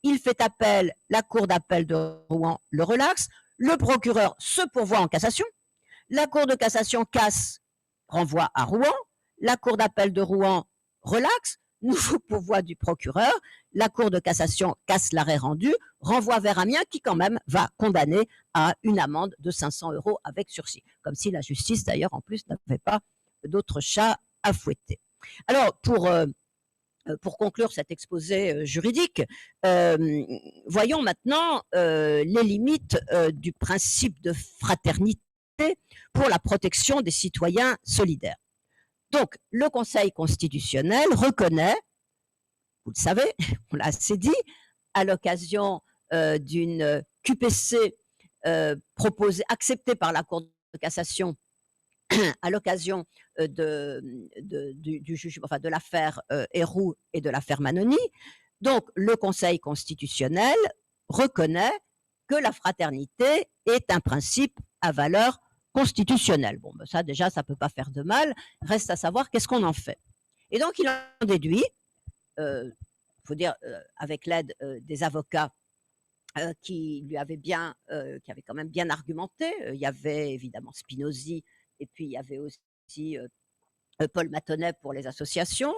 Il fait appel, la cour d'appel de Rouen le relaxe. Le procureur se pourvoit en cassation. La cour de cassation casse, renvoie à Rouen. La cour d'appel de Rouen relaxe, nouveau pourvoi du procureur. La cour de cassation casse l'arrêt rendu, renvoie vers Amiens qui quand même va condamner à une amende de 500 € avec sursis. Comme si la justice d'ailleurs en plus n'avait pas d'autres chats à fouetter. Alors pour conclure cet exposé juridique, voyons maintenant les limites du principe de fraternité pour la protection des citoyens solidaires. Donc, le Conseil constitutionnel reconnaît, vous le savez, on l'a assez dit, à l'occasion d'une QPC acceptée par la Cour de cassation à l'occasion du jugement, enfin de l'affaire Herrou et de l'affaire Manoni. Donc, le Conseil constitutionnel reconnaît que la fraternité est un principe à valeur constitutionnelle. Bon, ben ça, déjà, ça ne peut pas faire de mal. Reste à savoir qu'est-ce qu'on en fait. Et donc, il en déduit, faut dire, avec l'aide des avocats qui avaient quand même bien argumenté. Il y avait évidemment Spinozzi, et puis il y avait aussi Paul Matonnet pour les associations.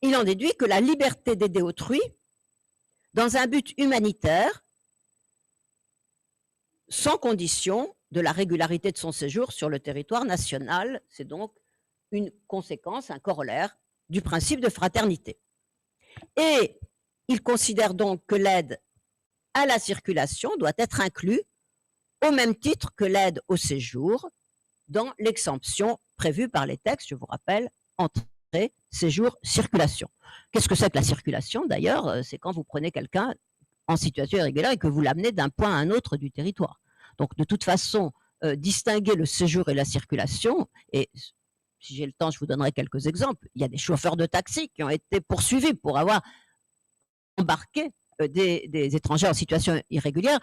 il en déduit que la liberté d'aider autrui dans un but humanitaire, sans condition de la régularité de son séjour sur le territoire national. C'est donc une conséquence, un corollaire du principe de fraternité. Et il considère donc que l'aide à la circulation doit être inclue au même titre que l'aide au séjour dans l'exemption prévue par les textes, je vous rappelle, entrée, séjour, circulation. Qu'est-ce que c'est que la circulation d'ailleurs? C'est quand vous prenez quelqu'un en situation irrégulière et que vous l'amenez d'un point à un autre du territoire. Donc de toute façon, distinguer le séjour et la circulation, et si j'ai le temps, je vous donnerai quelques exemples. Il y a des chauffeurs de taxi qui ont été poursuivis pour avoir embarqué des étrangers en situation irrégulière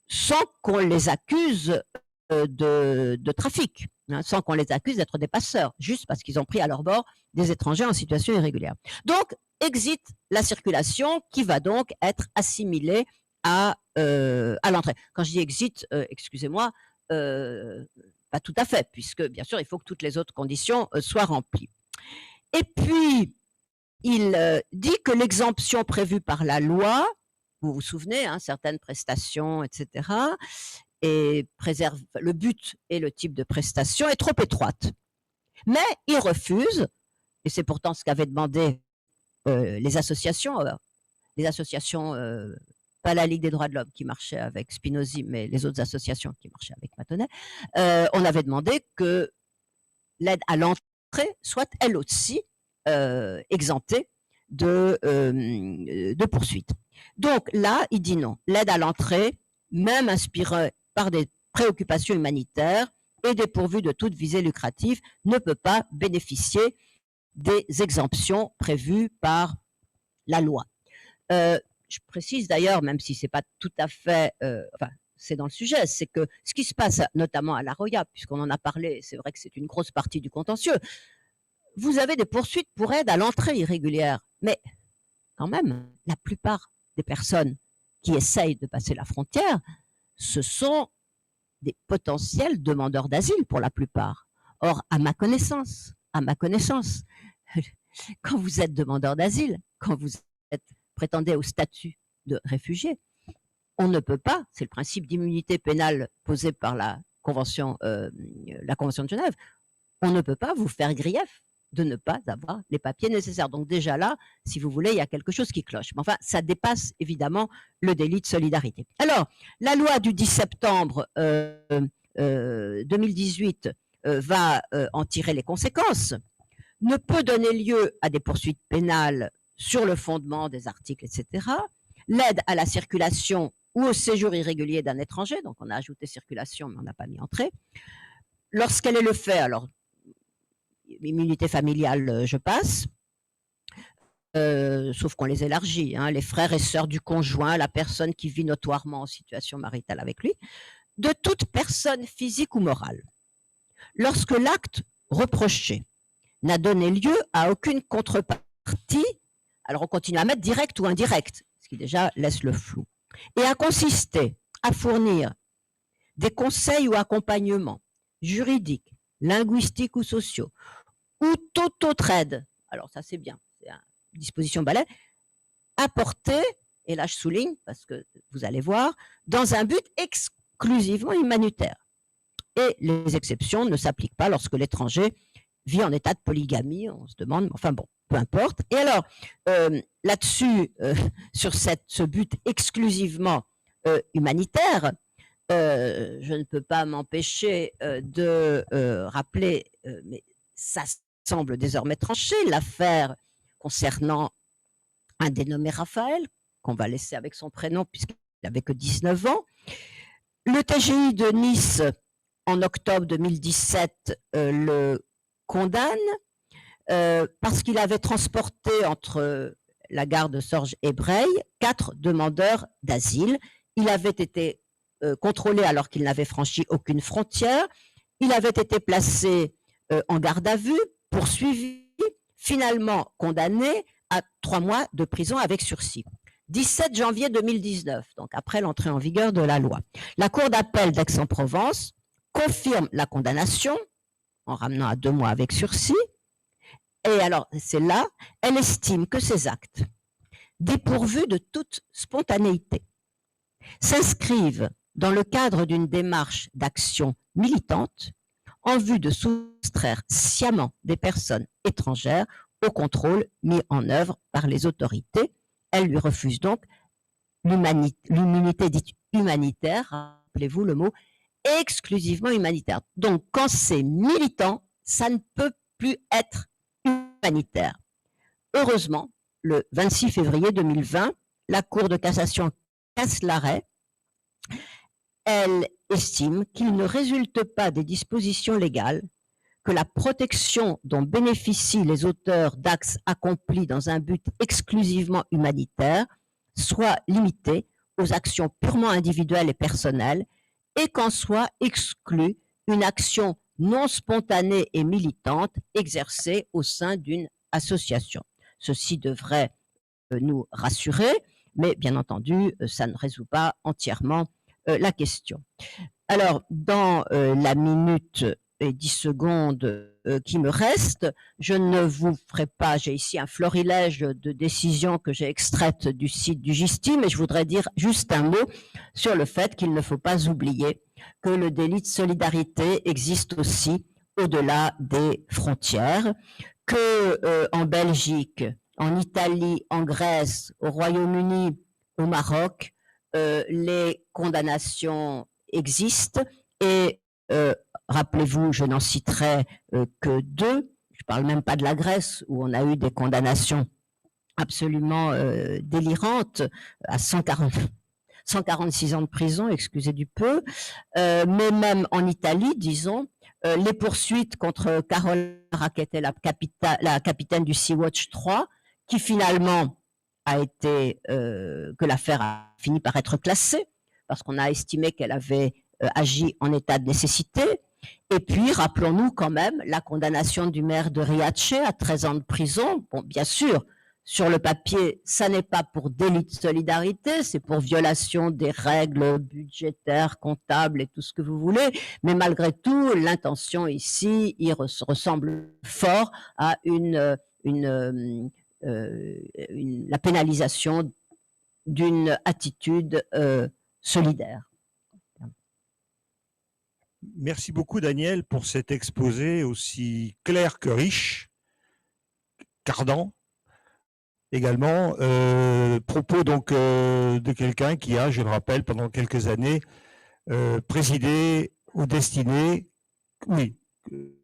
sans qu'on les accuse de trafic, hein, sans qu'on les accuse d'être des passeurs, juste parce qu'ils ont pris à leur bord des étrangers en situation irrégulière. Donc, exit la circulation qui va donc être assimilée à l'entrée. Quand je dis exit, excusez-moi, pas tout à fait, puisque bien sûr, il faut que toutes les autres conditions soient remplies. Et puis, il dit que l'exemption prévue par la loi, vous vous souvenez, hein, certaines prestations, etc., et préserve le but et le type de prestation est trop étroite. Mais il refuse, et c'est pourtant ce qu'avaient demandé les associations, pas la Ligue des droits de l'homme qui marchait avec Spinozzi, mais les autres associations qui marchaient avec Matonnet, on avait demandé que l'aide à l'entrée soit elle aussi exemptée de poursuite. Donc là, il dit non. L'aide à l'entrée, même inspirée par des préoccupations humanitaires et dépourvue de toute visée lucrative, ne peut pas bénéficier des exemptions prévues par la loi. Je précise d'ailleurs, même si ce n'est pas tout à fait, enfin, c'est dans le sujet, c'est que ce qui se passe notamment à La Roya, puisqu'on en a parlé, c'est vrai que c'est une grosse partie du contentieux, vous avez des poursuites pour aide à l'entrée irrégulière, mais quand même, la plupart des personnes qui essayent de passer la frontière, ce sont des potentiels demandeurs d'asile pour la plupart. Or, à ma connaissance, quand vous êtes demandeur d'asile, quand vous prétendez au statut de réfugié, on ne peut pas, c'est le principe d'immunité pénale posé par la Convention de Genève, on ne peut pas vous faire grief de ne pas avoir les papiers nécessaires. Donc déjà là, si vous voulez, il y a quelque chose qui cloche. Mais enfin, ça dépasse évidemment le délit de solidarité. Alors, la loi du 10 septembre 2018 va en tirer les conséquences, ne peut donner lieu à des poursuites pénales sur le fondement des articles, etc. L'aide à la circulation ou au séjour irrégulier d'un étranger, donc on a ajouté circulation, mais on n'a pas mis entrée, lorsqu'elle est le fait, alors immunité familiale, je passe, sauf qu'on les élargit, hein, les frères et sœurs du conjoint, la personne qui vit notoirement en situation maritale avec lui, de toute personne physique ou morale. Lorsque l'acte reproché n'a donné lieu à aucune contrepartie, alors on continue à mettre direct ou indirect, ce qui déjà laisse le flou, et a consisté à fournir des conseils ou accompagnements juridiques, linguistiques ou sociaux, ou toute autre aide, alors ça c'est bien, c'est une disposition balai, apportée, et là je souligne parce que vous allez voir, dans un but exclusivement humanitaire. Et les exceptions ne s'appliquent pas lorsque l'étranger vit en état de polygamie, on se demande, enfin bon, peu importe. Et alors, là-dessus, sur ce but exclusivement humanitaire, je ne peux pas m'empêcher de rappeler, mais ça semble désormais tranché, l'affaire concernant un dénommé Raphaël, qu'on va laisser avec son prénom puisqu'il n'avait que 19 ans. Le TGI de Nice, en octobre 2017, le condamne parce qu'il avait transporté entre la gare de Sorges et Breil 4 demandeurs d'asile. Il avait été contrôlé alors qu'il n'avait franchi aucune frontière. Il avait été placé en garde à vue, poursuivi, finalement condamné à 3 mois de prison avec sursis. 17 janvier 2019, donc après l'entrée en vigueur de la loi. La Cour d'appel d'Aix-en-Provence confirme la condamnation en ramenant à 2 mois avec sursis et alors c'est là, elle estime que ces actes, dépourvus de toute spontanéité, s'inscrivent dans le cadre d'une démarche d'action militante en vue de soustraire sciemment des personnes étrangères au contrôle mis en œuvre par les autorités. Elle lui refuse donc l'immunité dite humanitaire, rappelez-vous le mot, exclusivement humanitaire. Donc, quand c'est militant, ça ne peut plus être humanitaire. Heureusement, le 26 février 2020, la Cour de cassation casse l'arrêt. Elle estime qu'il ne résulte pas des dispositions légales que la protection dont bénéficient les auteurs d'actes accomplis dans un but exclusivement humanitaire soit limitée aux actions purement individuelles et personnelles et qu'en soit exclue une action non spontanée et militante exercée au sein d'une association. Ceci devrait nous rassurer, mais bien entendu, ça ne résout pas entièrement la question. Alors, dans la minute et 10 secondes qui me restent, je ne vous ferai pas, j'ai ici un florilège de décisions que j'ai extraites du site du GISTI, mais je voudrais dire juste un mot sur le fait qu'il ne faut pas oublier que le délit de solidarité existe aussi au-delà des frontières, que en Belgique, en Italie, en Grèce, au Royaume-Uni, au Maroc, les condamnations existent et rappelez-vous, je n'en citerai que 2, je ne parle même pas de la Grèce où on a eu des condamnations absolument délirantes à 146 ans de prison, excusez du peu, mais même en Italie, disons, les poursuites contre Carola Rackete, la capitaine du Sea-Watch 3, qui finalement a été, que l'affaire a fini par être classée, parce qu'on a estimé qu'elle avait agi en état de nécessité. Et puis, rappelons-nous quand même la condamnation du maire de Riace à 13 ans de prison. Bon, bien sûr, sur le papier, ça n'est pas pour délit de solidarité, c'est pour violation des règles budgétaires, comptables et tout ce que vous voulez. Mais malgré tout, l'intention ici, il ressemble fort à la pénalisation d'une attitude solidaire. Merci beaucoup, Daniel, pour cet exposé aussi clair que riche, qu'ardent. Également, propos donc de quelqu'un qui a, je le rappelle, pendant quelques années, présidé ou destiné, oui,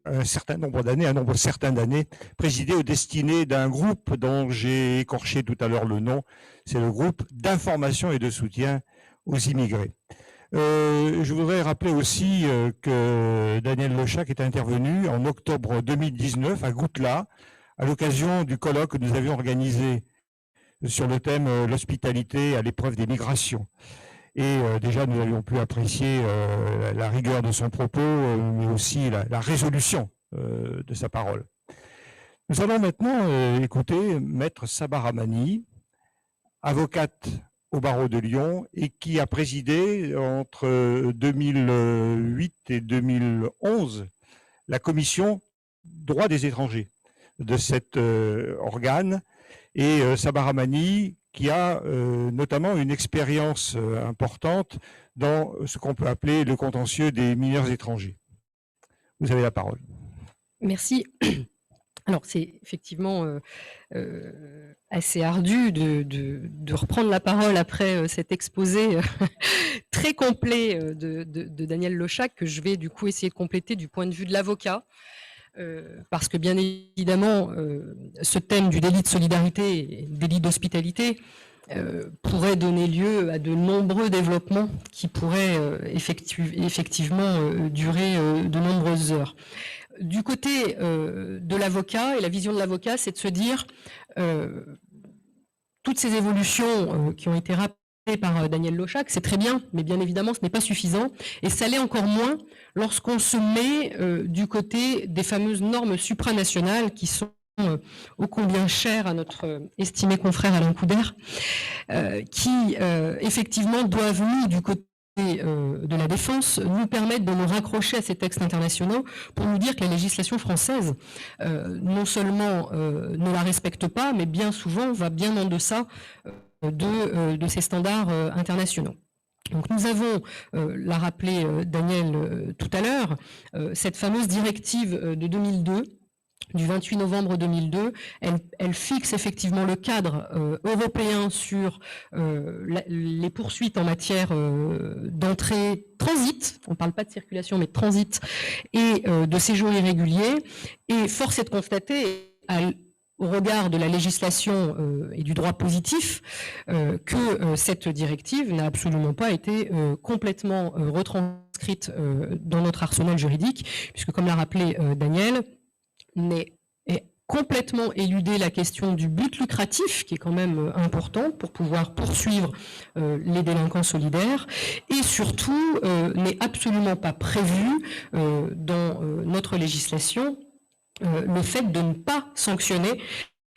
un certain nombre d'années, un nombre certain d'années, présidé ou destiné d'un groupe dont j'ai écorché tout à l'heure le nom, c'est le groupe d'information et de soutien aux immigrés. Je voudrais rappeler aussi que Daniel Lochac est intervenu en octobre 2019 à Goutla, à l'occasion du colloque que nous avions organisé sur le thème « L'hospitalité à l'épreuve des migrations ». Et déjà, nous avions pu apprécier la rigueur de son propos, mais aussi la résolution de sa parole. Nous allons maintenant écouter Maître Saba Rahmani, avocate au barreau de Lyon et qui a présidé entre 2008 et 2011 la commission droit des étrangers de cet organe. Et Saba Rahmani qui a notamment une expérience importante dans ce qu'on peut appeler le contentieux des mineurs étrangers. Vous avez la parole. Merci. Alors, c'est effectivement assez ardu de reprendre la parole après cet exposé très complet de Daniel Lochac, que je vais du coup essayer de compléter du point de vue de l'avocat, parce que bien évidemment, ce thème du délit de solidarité et délit d'hospitalité pourrait donner lieu à de nombreux développements qui pourraient effectivement durer de nombreuses heures. Du côté de l'avocat, et la vision de l'avocat, c'est de se dire toutes ces évolutions qui ont été rappelées par Daniel Lochac, c'est très bien, mais bien évidemment, ce n'est pas suffisant, et ça l'est encore moins lorsqu'on se met du côté des fameuses normes supranationales qui sont ô combien chères à notre estimé confrère Alain Couder, qui effectivement doivent, nous, du côté de la Défense nous permettent de nous raccrocher à ces textes internationaux pour nous dire que la législation française, non seulement ne la respecte pas, mais bien souvent va bien en deçà de ces standards internationaux. Donc nous avons, l'a rappelé Daniel tout à l'heure, cette fameuse directive de 2002, du 28 novembre 2002, elle fixe effectivement le cadre européen sur les poursuites en matière d'entrée transit, on ne parle pas de circulation mais de transit, et de séjour irrégulier, et force est de constater, au regard de la législation et du droit positif, que cette directive n'a absolument pas été complètement retranscrite dans notre arsenal juridique, puisque comme l'a rappelé Daniel, est complètement éludé la question du but lucratif, qui est quand même important pour pouvoir poursuivre les délinquants solidaires, et surtout n'est absolument pas prévu dans notre législation le fait de ne pas sanctionner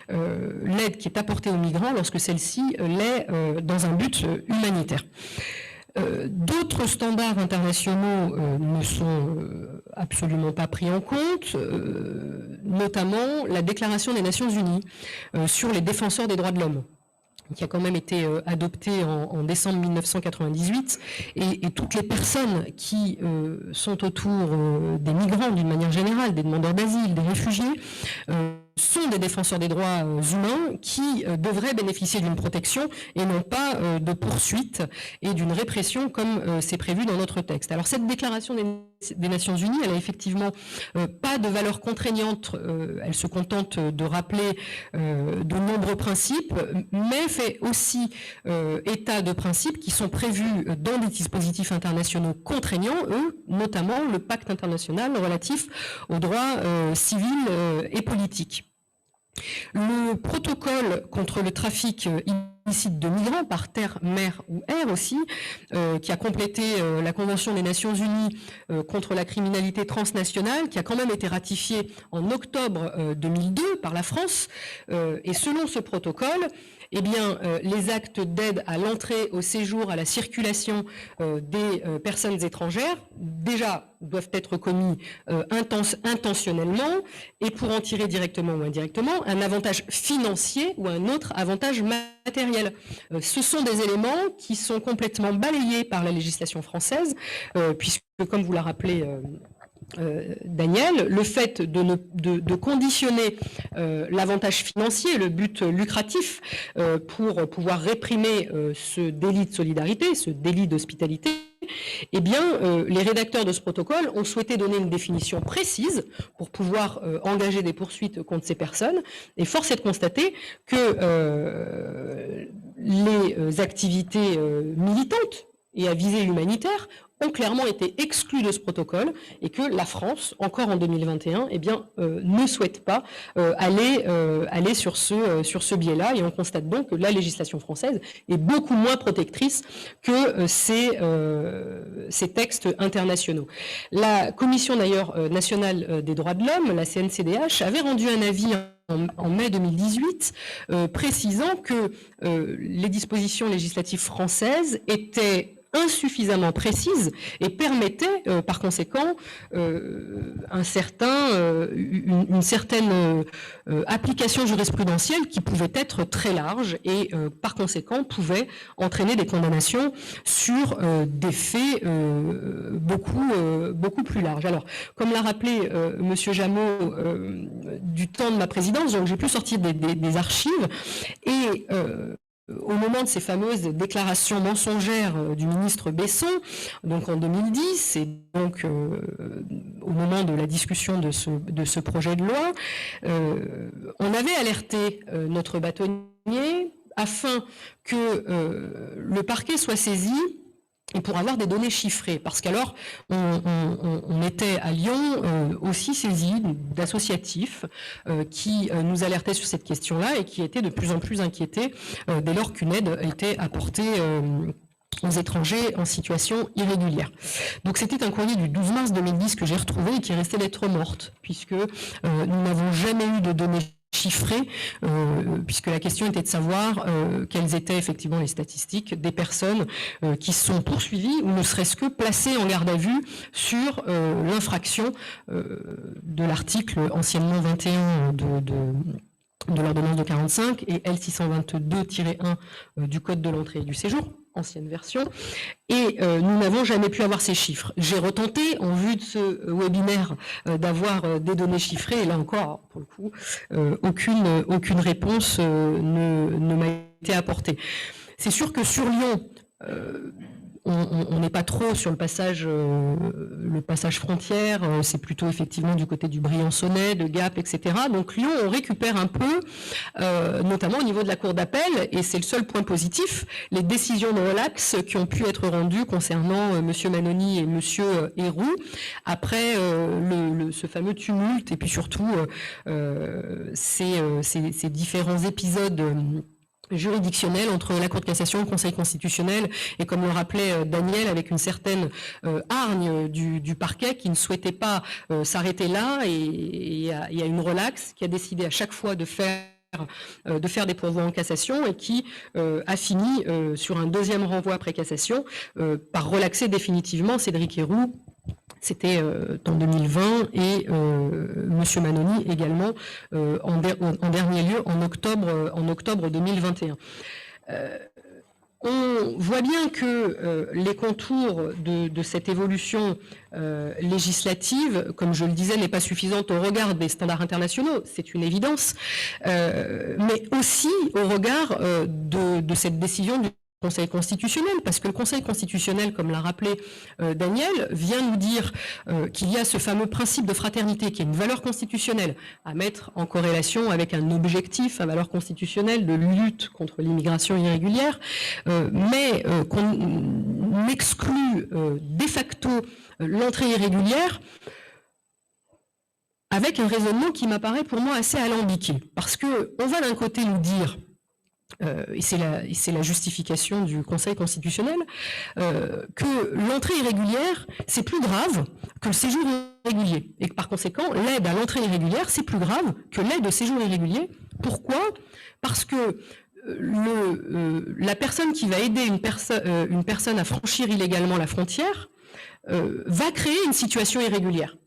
l'aide qui est apportée aux migrants lorsque celle-ci l'est dans un but humanitaire. D'autres standards internationaux ne sont absolument pas pris en compte, notamment la Déclaration des Nations Unies sur les défenseurs des droits de l'homme, qui a quand même été adoptée en décembre 1998, et toutes les personnes qui sont autour des migrants d'une manière générale, des demandeurs d'asile, des réfugiés, sont des défenseurs des droits humains qui devraient bénéficier d'une protection et non pas de poursuites et d'une répression comme c'est prévu dans notre texte. Alors cette déclaration des Nations Unies, elle a effectivement pas de valeur contraignante, elle se contente de rappeler de nombreux principes, mais fait aussi état de principes qui sont prévus dans des dispositifs internationaux contraignants, eux, notamment le pacte international relatif aux droits civils et politiques. Le protocole contre le trafic illicite de migrants par terre, mer ou air aussi, qui a complété la Convention des Nations Unies contre la criminalité transnationale, qui a quand même été ratifiée en octobre 2002 par la France. Et selon ce protocole, eh bien, les actes d'aide à l'entrée, au séjour, à la circulation des personnes étrangères, déjà, doivent être commis intentionnellement, et pour en tirer directement ou indirectement un avantage financier ou un autre avantage matériel. Ce sont des éléments qui sont complètement balayés par la législation française, puisque, comme vous l'a rappelé Daniel, le fait de conditionner l'avantage financier, le but lucratif, pour pouvoir réprimer ce délit de solidarité, ce délit d'hospitalité, eh bien, les rédacteurs de ce protocole ont souhaité donner une définition précise pour pouvoir engager des poursuites contre ces personnes. Et force est de constater que les activités militantes et à visée humanitaire ont clairement été exclus de ce protocole, et que la France, encore en 2021, eh bien, ne souhaite pas aller sur ce biais-là, et on constate donc que la législation française est beaucoup moins protectrice que ces textes internationaux. La Commission d'ailleurs nationale des droits de l'homme, la CNCDH, avait rendu un avis en mai 2018, précisant que les dispositions législatives françaises étaient insuffisamment précise et permettait par conséquent une certaine application jurisprudentielle qui pouvait être très large et par conséquent pouvait entraîner des condamnations sur des faits beaucoup plus larges. Alors, comme l'a rappelé Monsieur Jameau du temps de ma présidence, donc j'ai pu sortir des archives et au moment de ces fameuses déclarations mensongères du ministre Besson, donc en 2010, et donc au moment de la discussion de ce projet de loi, on avait alerté notre bâtonnier afin que le parquet soit saisi et pour avoir des données chiffrées, parce qu'alors on était à Lyon aussi saisi d'associatifs qui nous alertaient sur cette question-là et qui étaient de plus en plus inquiétés dès lors qu'une aide était apportée aux étrangers en situation irrégulière. Donc c'était un courrier du 12 mars 2010 que j'ai retrouvé et qui est resté lettre morte, puisque nous n'avons jamais eu de données chiffrer, puisque la question était de savoir quelles étaient effectivement les statistiques des personnes qui sont poursuivies ou ne serait-ce que placées en garde à vue sur l'infraction de l'article anciennement 21 de l'ordonnance de 45 et L622-1 du Code de l'entrée et du séjour, ancienne version, et nous n'avons jamais pu avoir ces chiffres. J'ai retenté, en vue de ce webinaire, d'avoir des données chiffrées, et là encore, pour le coup, aucune réponse ne m'a été apportée. C'est sûr que sur Lyon, on n'est pas trop sur le passage frontière, c'est plutôt effectivement du côté du Briançonnais, de Gap, etc. Donc Lyon, on récupère un peu, notamment au niveau de la cour d'appel, et c'est le seul point positif, les décisions de relax qui ont pu être rendues concernant M. Manoni et M. Héroux, après ce fameux tumulte, et puis surtout ces différents épisodes juridictionnel entre la Cour de cassation, le Conseil constitutionnel et, comme le rappelait Daniel, avec une certaine hargne du parquet qui ne souhaitait pas s'arrêter là, et il y a une relaxe qui a décidé à chaque fois de faire des pourvois en cassation et qui a fini sur un deuxième renvoi après cassation par relaxer définitivement Cédric Héroux. C'était en 2020 et M. Manoni également en dernier lieu en octobre 2021. On voit bien que les contours de cette évolution législative, comme je le disais, n'est pas suffisante au regard des standards internationaux, c'est une évidence, mais aussi au regard de cette décision du Conseil constitutionnel, parce que le Conseil constitutionnel, comme l'a rappelé Daniel, vient nous dire qu'il y a ce fameux principe de fraternité qui est une valeur constitutionnelle à mettre en corrélation avec un objectif à valeur constitutionnelle de lutte contre l'immigration irrégulière, mais qu'on exclut de facto l'entrée irrégulière avec un raisonnement qui m'apparaît pour moi assez alambiqué, parce qu'on va d'un côté nous dire et c'est la justification du Conseil constitutionnel, que l'entrée irrégulière, c'est plus grave que le séjour irrégulier. Et que par conséquent, l'aide à l'entrée irrégulière, c'est plus grave que l'aide au séjour irrégulier. Pourquoi ? Parce que la personne qui va aider une personne à franchir illégalement la frontière va créer une situation irrégulière.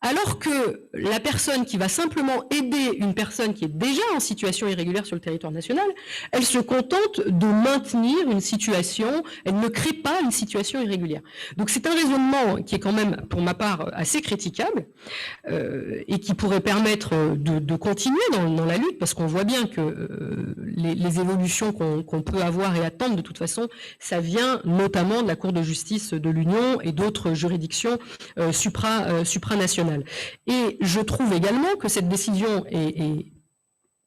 Alors que la personne qui va simplement aider une personne qui est déjà en situation irrégulière sur le territoire national, elle se contente de maintenir une situation, elle ne crée pas une situation irrégulière. Donc c'est un raisonnement qui est quand même, pour ma part, assez critiquable et qui pourrait permettre de continuer dans la lutte, parce qu'on voit bien que les évolutions qu'on peut avoir et attendre, de toute façon, ça vient notamment de la Cour de justice de l'Union et d'autres juridictions supranationales. Et je trouve également que cette décision est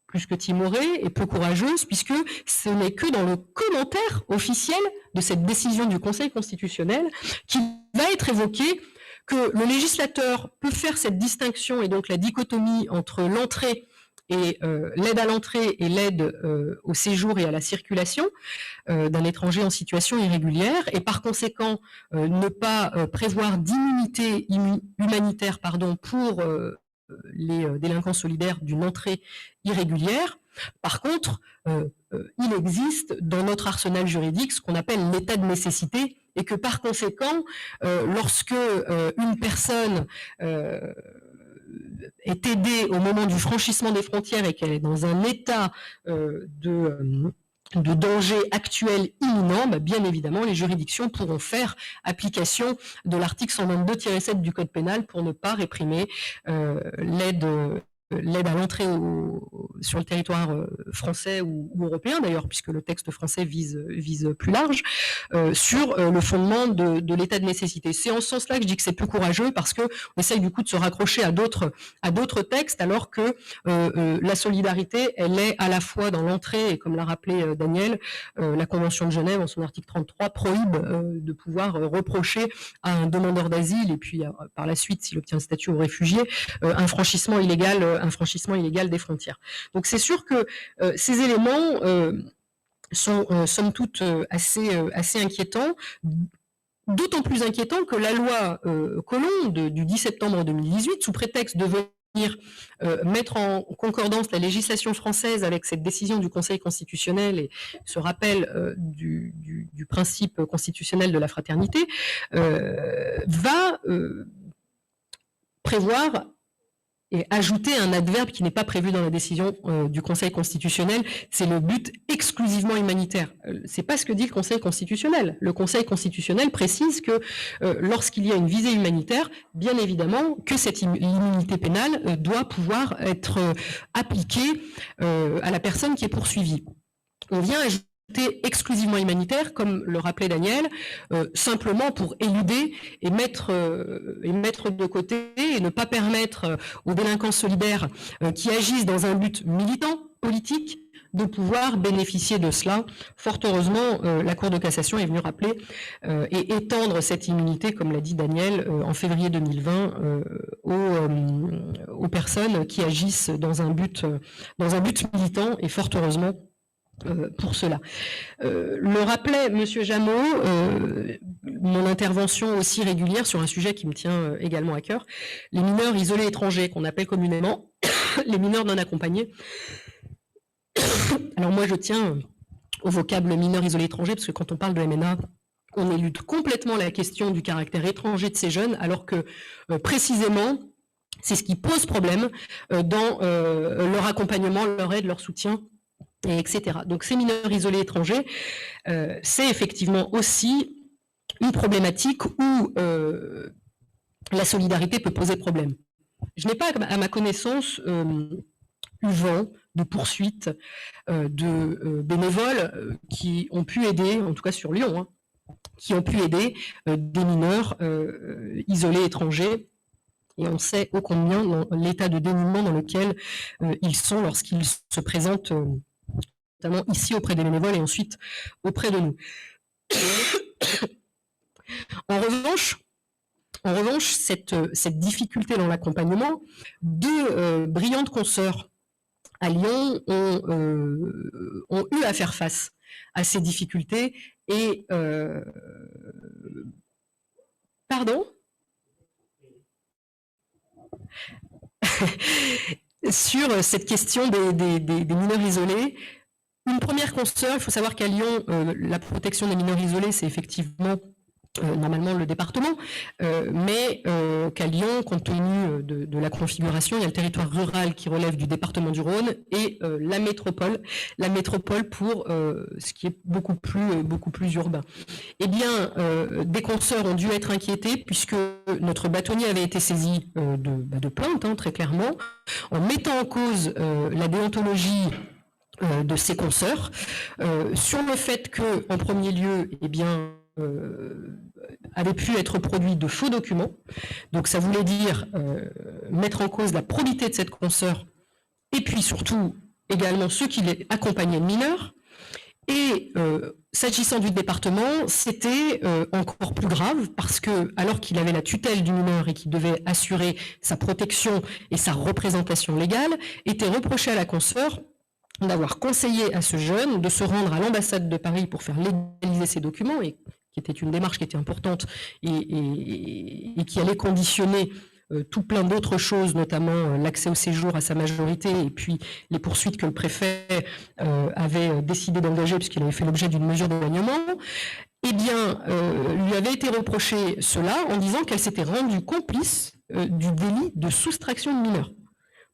plus que timorée et peu courageuse, puisque ce n'est que dans le commentaire officiel de cette décision du Conseil constitutionnel qu'il va être évoqué que le législateur peut faire cette distinction et donc la dichotomie entre l'entrée et l'aide à l'entrée et l'aide au séjour et à la circulation d'un étranger en situation irrégulière, et par conséquent ne pas prévoir d'immunité humanitaire pour les délinquants solidaires d'une entrée irrégulière. Par contre, il existe dans notre arsenal juridique ce qu'on appelle l'état de nécessité, et que par conséquent, lorsque une personne est aidée au moment du franchissement des frontières et qu'elle est dans un état de danger actuel imminent, bien évidemment, les juridictions pourront faire application de l'article 122-7 du Code pénal pour ne pas réprimer l'aide à l'entrée sur le territoire français ou européen d'ailleurs, puisque le texte français vise plus large, sur le fondement de l'état de nécessité. C'est en ce sens-là que je dis que c'est plus courageux, parce qu'on essaye du coup de se raccrocher à d'autres textes, alors que la solidarité, elle est à la fois dans l'entrée, et comme l'a rappelé Daniel, la Convention de Genève, en son article 33, prohibe de pouvoir reprocher à un demandeur d'asile, et puis par la suite, s'il obtient le statut de réfugié, un franchissement illégal des frontières. Donc c'est sûr que ces éléments sont somme toute assez inquiétants, d'autant plus inquiétants que la loi Collomb du 10 septembre 2018, sous prétexte de mettre en concordance la législation française avec cette décision du Conseil constitutionnel et ce rappel du principe constitutionnel de la fraternité, va prévoir et ajouter un adverbe qui n'est pas prévu dans la décision du Conseil constitutionnel, c'est le but exclusivement humanitaire. C'est pas ce que dit le Conseil constitutionnel. Le Conseil constitutionnel précise que lorsqu'il y a une visée humanitaire, bien évidemment que cette immunité pénale doit pouvoir être appliquée à la personne qui est poursuivie. On vient ajouter exclusivement humanitaire, comme le rappelait Daniel, simplement pour éluder et mettre de côté et ne pas permettre aux délinquants solidaires qui agissent dans un but militant, politique, de pouvoir bénéficier de cela. Fort heureusement, la Cour de cassation est venue rappeler et étendre cette immunité, comme l'a dit Daniel, en février 2020, aux personnes qui agissent dans un but militant, et fort heureusement pour cela. Le rappelait Monsieur Jameau, mon intervention aussi régulière sur un sujet qui me tient également à cœur, les mineurs isolés étrangers, qu'on appelle communément les mineurs non accompagnés. Alors moi je tiens au vocable mineur isolé étranger, parce que quand on parle de MNA, on élude complètement la question du caractère étranger de ces jeunes, alors que précisément, c'est ce qui pose problème dans leur accompagnement, leur aide, leur soutien, etc. Donc ces mineurs isolés étrangers, c'est effectivement aussi une problématique où la solidarité peut poser problème. Je n'ai pas, à ma connaissance, eu vent de poursuites de bénévoles qui ont pu aider, en tout cas sur Lyon, qui ont pu aider des mineurs isolés étrangers. Et on sait ô combien dans l'état de dénuement dans lequel ils sont lorsqu'ils se présentent, notamment ici auprès des bénévoles et ensuite auprès de nous. En revanche, cette difficulté dans l'accompagnement, deux brillantes consoeurs à Lyon ont eu à faire face à ces difficultés et pardon sur cette question des mineurs isolés. Une première consoeur, il faut savoir qu'à Lyon, la protection des mineurs isolés, c'est effectivement normalement le département, mais qu'à Lyon, compte tenu de la configuration, il y a le territoire rural qui relève du département du Rhône et la métropole pour ce qui est beaucoup plus urbain. Eh bien, des consoeurs ont dû être inquiétés puisque notre bâtonnier avait été saisi de plaintes, très clairement, en mettant en cause la déontologie de ces consoeurs, sur le fait que, en premier lieu, eh bien, avaient pu être produits de faux documents. Donc ça voulait dire mettre en cause la probité de cette consoeur et puis surtout également ceux qui les accompagnaient de mineurs. Et s'agissant du département, c'était encore plus grave parce que, alors qu'il avait la tutelle du mineur et qu'il devait assurer sa protection et sa représentation légale, était reproché à la consoeur d'avoir conseillé à ce jeune de se rendre à l'ambassade de Paris pour faire légaliser ses documents, et qui était une démarche qui était importante et qui allait conditionner tout plein d'autres choses, notamment l'accès au séjour à sa majorité et puis les poursuites que le préfet avait décidé d'engager puisqu'il avait fait l'objet d'une mesure d'éloignement. Eh bien, lui avait été reproché cela en disant qu'elle s'était rendue complice du délit de soustraction de mineurs.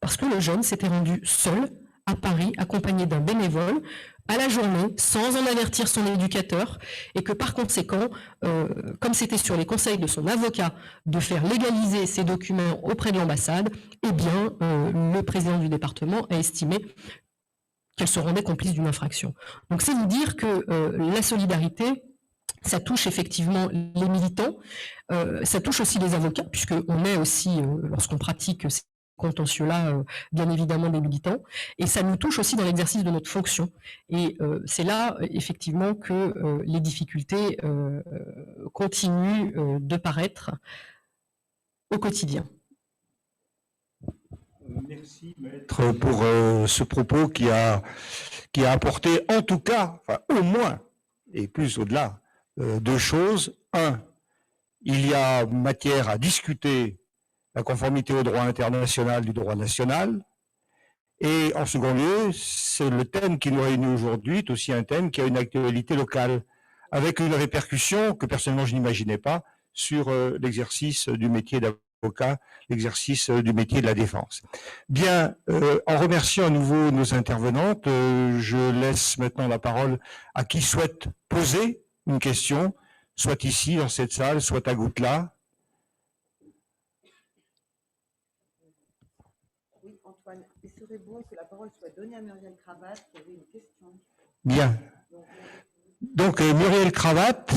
Parce que le jeune s'était rendu seul à Paris, accompagné d'un bénévole, à la journée, sans en avertir son éducateur, et que par conséquent, comme c'était sur les conseils de son avocat de faire légaliser ces documents auprès de l'ambassade, eh bien, le président du département a estimé qu'elle se rendait complice d'une infraction. Donc c'est vous dire que la solidarité, ça touche effectivement les militants, ça touche aussi les avocats, puisqu'on est aussi, lorsqu'on pratique ces contentieux-là, bien évidemment des militants, et ça nous touche aussi dans l'exercice de notre fonction. Et c'est là, effectivement, que les difficultés continuent de paraître au quotidien. Merci, maître, pour ce propos qui a apporté, en tout cas, enfin, au moins, et plus au-delà, deux choses. Un, il y a matière à discuter la conformité au droit international du droit national. Et en second lieu, c'est le thème qui nous réunit aujourd'hui, est aussi un thème qui a une actualité locale, avec une répercussion que personnellement je n'imaginais pas sur l'exercice du métier d'avocat, l'exercice du métier de la défense. Bien, en remerciant à nouveau nos intervenantes, je laisse maintenant la parole à qui souhaite poser une question, soit ici dans cette salle, soit à Goutla. Oui, Antoine, il serait bon que la parole soit donnée à Muriel Cravatte qui avait une question. Bien. Donc, Muriel Cravatte,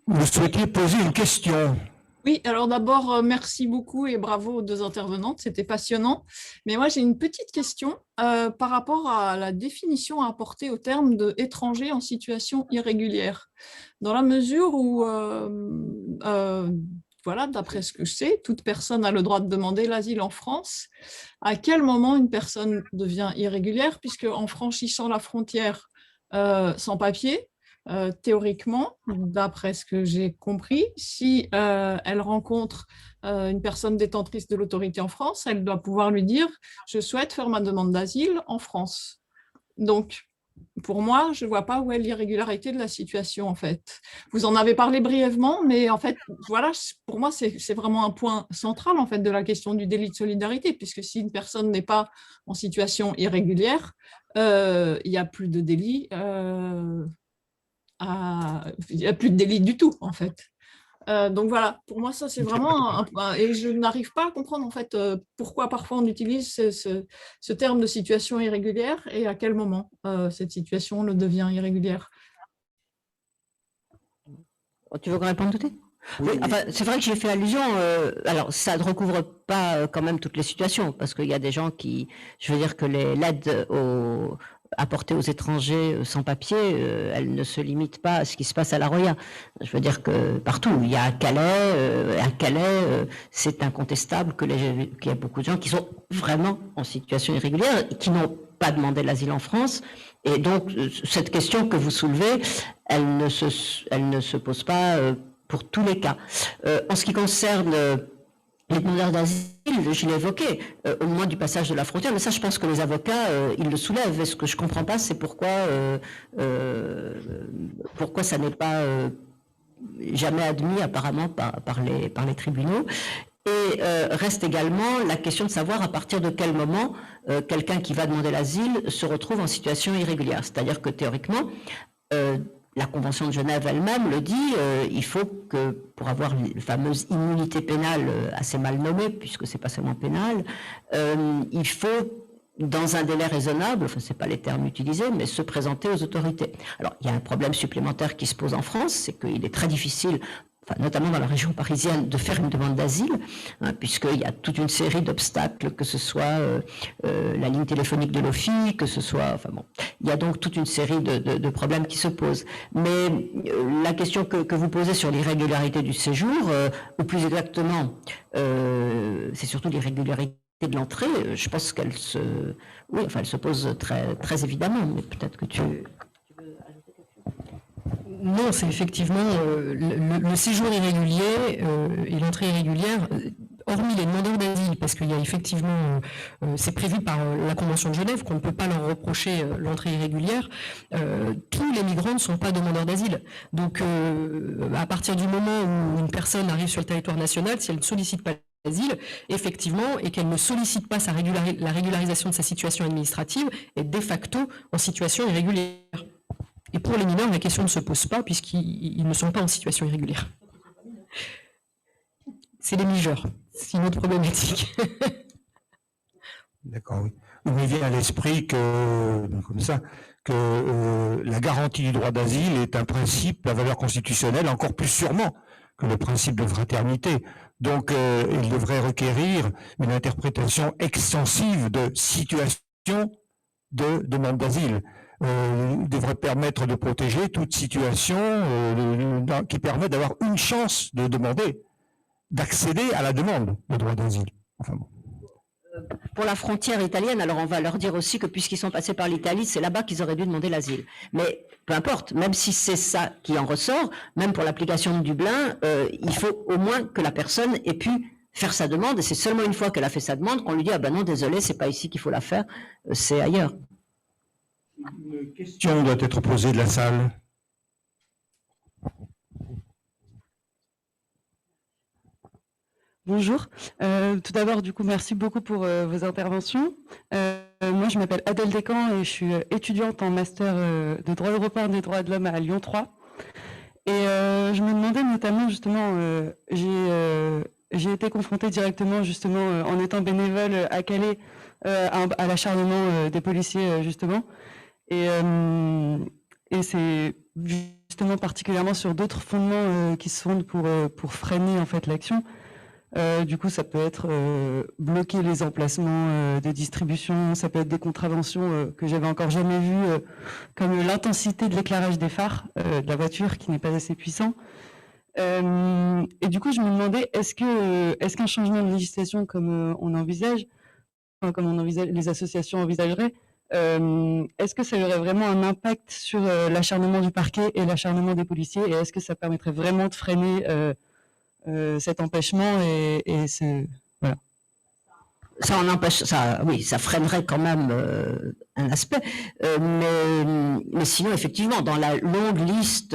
vous souhaitiez poser une question. Oui, alors d'abord, merci beaucoup et bravo aux deux intervenantes, c'était passionnant. Mais moi, j'ai une petite question par rapport à la définition à apporter au terme d'étranger en situation irrégulière. Dans la mesure où, voilà, d'après ce que je sais, toute personne a le droit de demander l'asile en France. À quel moment une personne devient irrégulière, puisque en franchissant la frontière sans papier, théoriquement, d'après ce que j'ai compris, si elle rencontre une personne détentrice de l'autorité en France, elle doit pouvoir lui dire « je souhaite faire ma demande d'asile en France ». Donc, pour moi, je ne vois pas où est l'irrégularité de la situation, en fait. Vous en avez parlé brièvement, mais en fait, voilà, pour moi, c'est vraiment un point central, en fait, de la question du délit de solidarité, puisque si une personne n'est pas en situation irrégulière, il n'y a plus de délit, il n'y a plus de délit du tout, en fait. Donc voilà, pour moi, ça, c'est vraiment et je n'arrive pas à comprendre, en fait, pourquoi parfois on utilise ce terme de situation irrégulière et à quel moment cette situation le devient irrégulière. Tu veux qu'on réponde tout de suite ? Oui, enfin, c'est vrai que j'ai fait allusion, alors ça ne recouvre pas quand même toutes les situations, parce qu'il y a des gens qui, je veux dire que l'aide apportée aux étrangers sans papier, elle ne se limite pas à ce qui se passe à La Roya. Je veux dire que partout, il y a à Calais, c'est incontestable qu'il y a beaucoup de gens qui sont vraiment en situation irrégulière, qui n'ont pas demandé l'asile en France. Et donc, cette question que vous soulevez, elle ne se pose pas pour tous les cas. En ce qui concerne les demandeurs d'asile, je l'ai évoqué, au moment du passage de la frontière, mais ça, je pense que les avocats, ils le soulèvent. Et ce que je ne comprends pas, c'est pourquoi ça n'est pas jamais admis, apparemment, par les tribunaux. Et reste également la question de savoir à partir de quel moment quelqu'un qui va demander l'asile se retrouve en situation irrégulière. C'est-à-dire que théoriquement, la Convention de Genève elle-même le dit, il faut que, pour avoir la fameuse immunité pénale assez mal nommée, puisque ce n'est pas seulement pénal, il faut, dans un délai raisonnable, enfin, ce n'est pas les termes utilisés, mais se présenter aux autorités. Alors, il y a un problème supplémentaire qui se pose en France, c'est qu'il est très difficile, notamment dans la région parisienne, de faire une demande d'asile, hein, puisqu'il y a toute une série d'obstacles, que ce soit la ligne téléphonique de l'OFII, que ce soit... Enfin bon, il y a donc toute une série de problèmes qui se posent. Mais la question que vous posez sur l'irrégularité du séjour, ou plus exactement, c'est surtout l'irrégularité de l'entrée, je pense qu'elle se... Oui, enfin, elle se pose très, très évidemment, mais peut-être que tu... Non, c'est effectivement le séjour irrégulier et l'entrée irrégulière, hormis les demandeurs d'asile, parce qu'il y a effectivement, c'est prévu par la Convention de Genève qu'on ne peut pas leur reprocher l'entrée irrégulière, tous les migrants ne sont pas demandeurs d'asile. Donc, à partir du moment où une personne arrive sur le territoire national, si elle ne sollicite pas l'asile, effectivement, et qu'elle ne sollicite pas la régularisation de sa situation administrative, est de facto en situation irrégulière. Et pour les mineurs, la question ne se pose pas puisqu'ils ne sont pas en situation irrégulière. C'est les mineurs, c'est une autre problématique. D'accord, oui. Il me vient à l'esprit que la garantie du droit d'asile est un principe à valeur constitutionnelle, encore plus sûrement que le principe de fraternité. Donc, il devrait requérir une interprétation extensive de situation de demande d'asile. Devrait permettre de protéger toute situation qui permet d'avoir une chance de demander, d'accéder à la demande de droit d'asile. Enfin bon. Pour la frontière italienne, alors on va leur dire aussi que puisqu'ils sont passés par l'Italie, c'est là-bas qu'ils auraient dû demander l'asile. Mais peu importe, même si c'est ça qui en ressort, même pour l'application de Dublin, il faut au moins que la personne ait pu faire sa demande, et c'est seulement une fois qu'elle a fait sa demande qu'on lui dit « Ah ben non, désolé, c'est pas ici qu'il faut la faire, c'est ailleurs ». Une question doit être posée de la salle. Bonjour. Tout d'abord, du coup, merci beaucoup pour vos interventions. Moi, je m'appelle Adèle Descamps et je suis étudiante en master de droit européen des droits de l'homme à Lyon 3. Et je me demandais notamment, justement, j'ai été confrontée directement, justement, en étant bénévole à Calais, à l'acharnement des policiers, justement. Et c'est justement particulièrement sur d'autres fondements qui se fondent pour freiner, en fait, l'action. Du coup, ça peut être bloquer les emplacements de distribution, ça peut être des contraventions que j'avais encore jamais vues, comme l'intensité de l'éclairage des phares de la voiture qui n'est pas assez puissant. Et du coup, je me demandais, est-ce qu'un changement de législation comme on envisage, les associations envisageraient, est-ce que ça aurait vraiment un impact sur l'acharnement du parquet et l'acharnement des policiers, et est-ce que ça permettrait vraiment de freiner cet empêchement et voilà. Ça en empêche, ça, oui, ça freinerait quand même un aspect, mais sinon effectivement dans la longue liste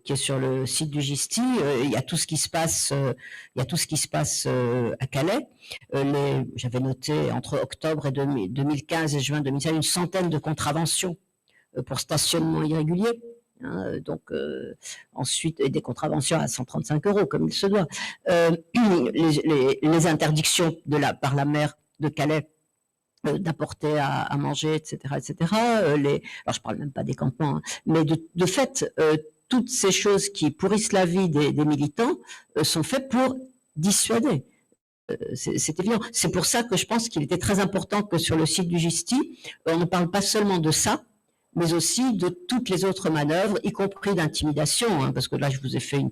qui est sur le site du GISTI, il y a tout ce qui se passe, à Calais. J'avais noté entre octobre et 2015 et juin 2016 une centaine de contraventions pour stationnement irrégulier. Donc ensuite des contraventions à 135 € comme il se doit, les interdictions par la maire de Calais d'apporter à manger, etc., alors je parle même pas des campements, hein, mais de fait toutes ces choses qui pourrissent la vie des militants sont faites pour dissuader. C'est évident. C'est pour ça que je pense qu'il était très important que sur le site du GISTI, on ne parle pas seulement de ça, mais aussi de toutes les autres manœuvres, y compris d'intimidation, hein, parce que là, je vous ai fait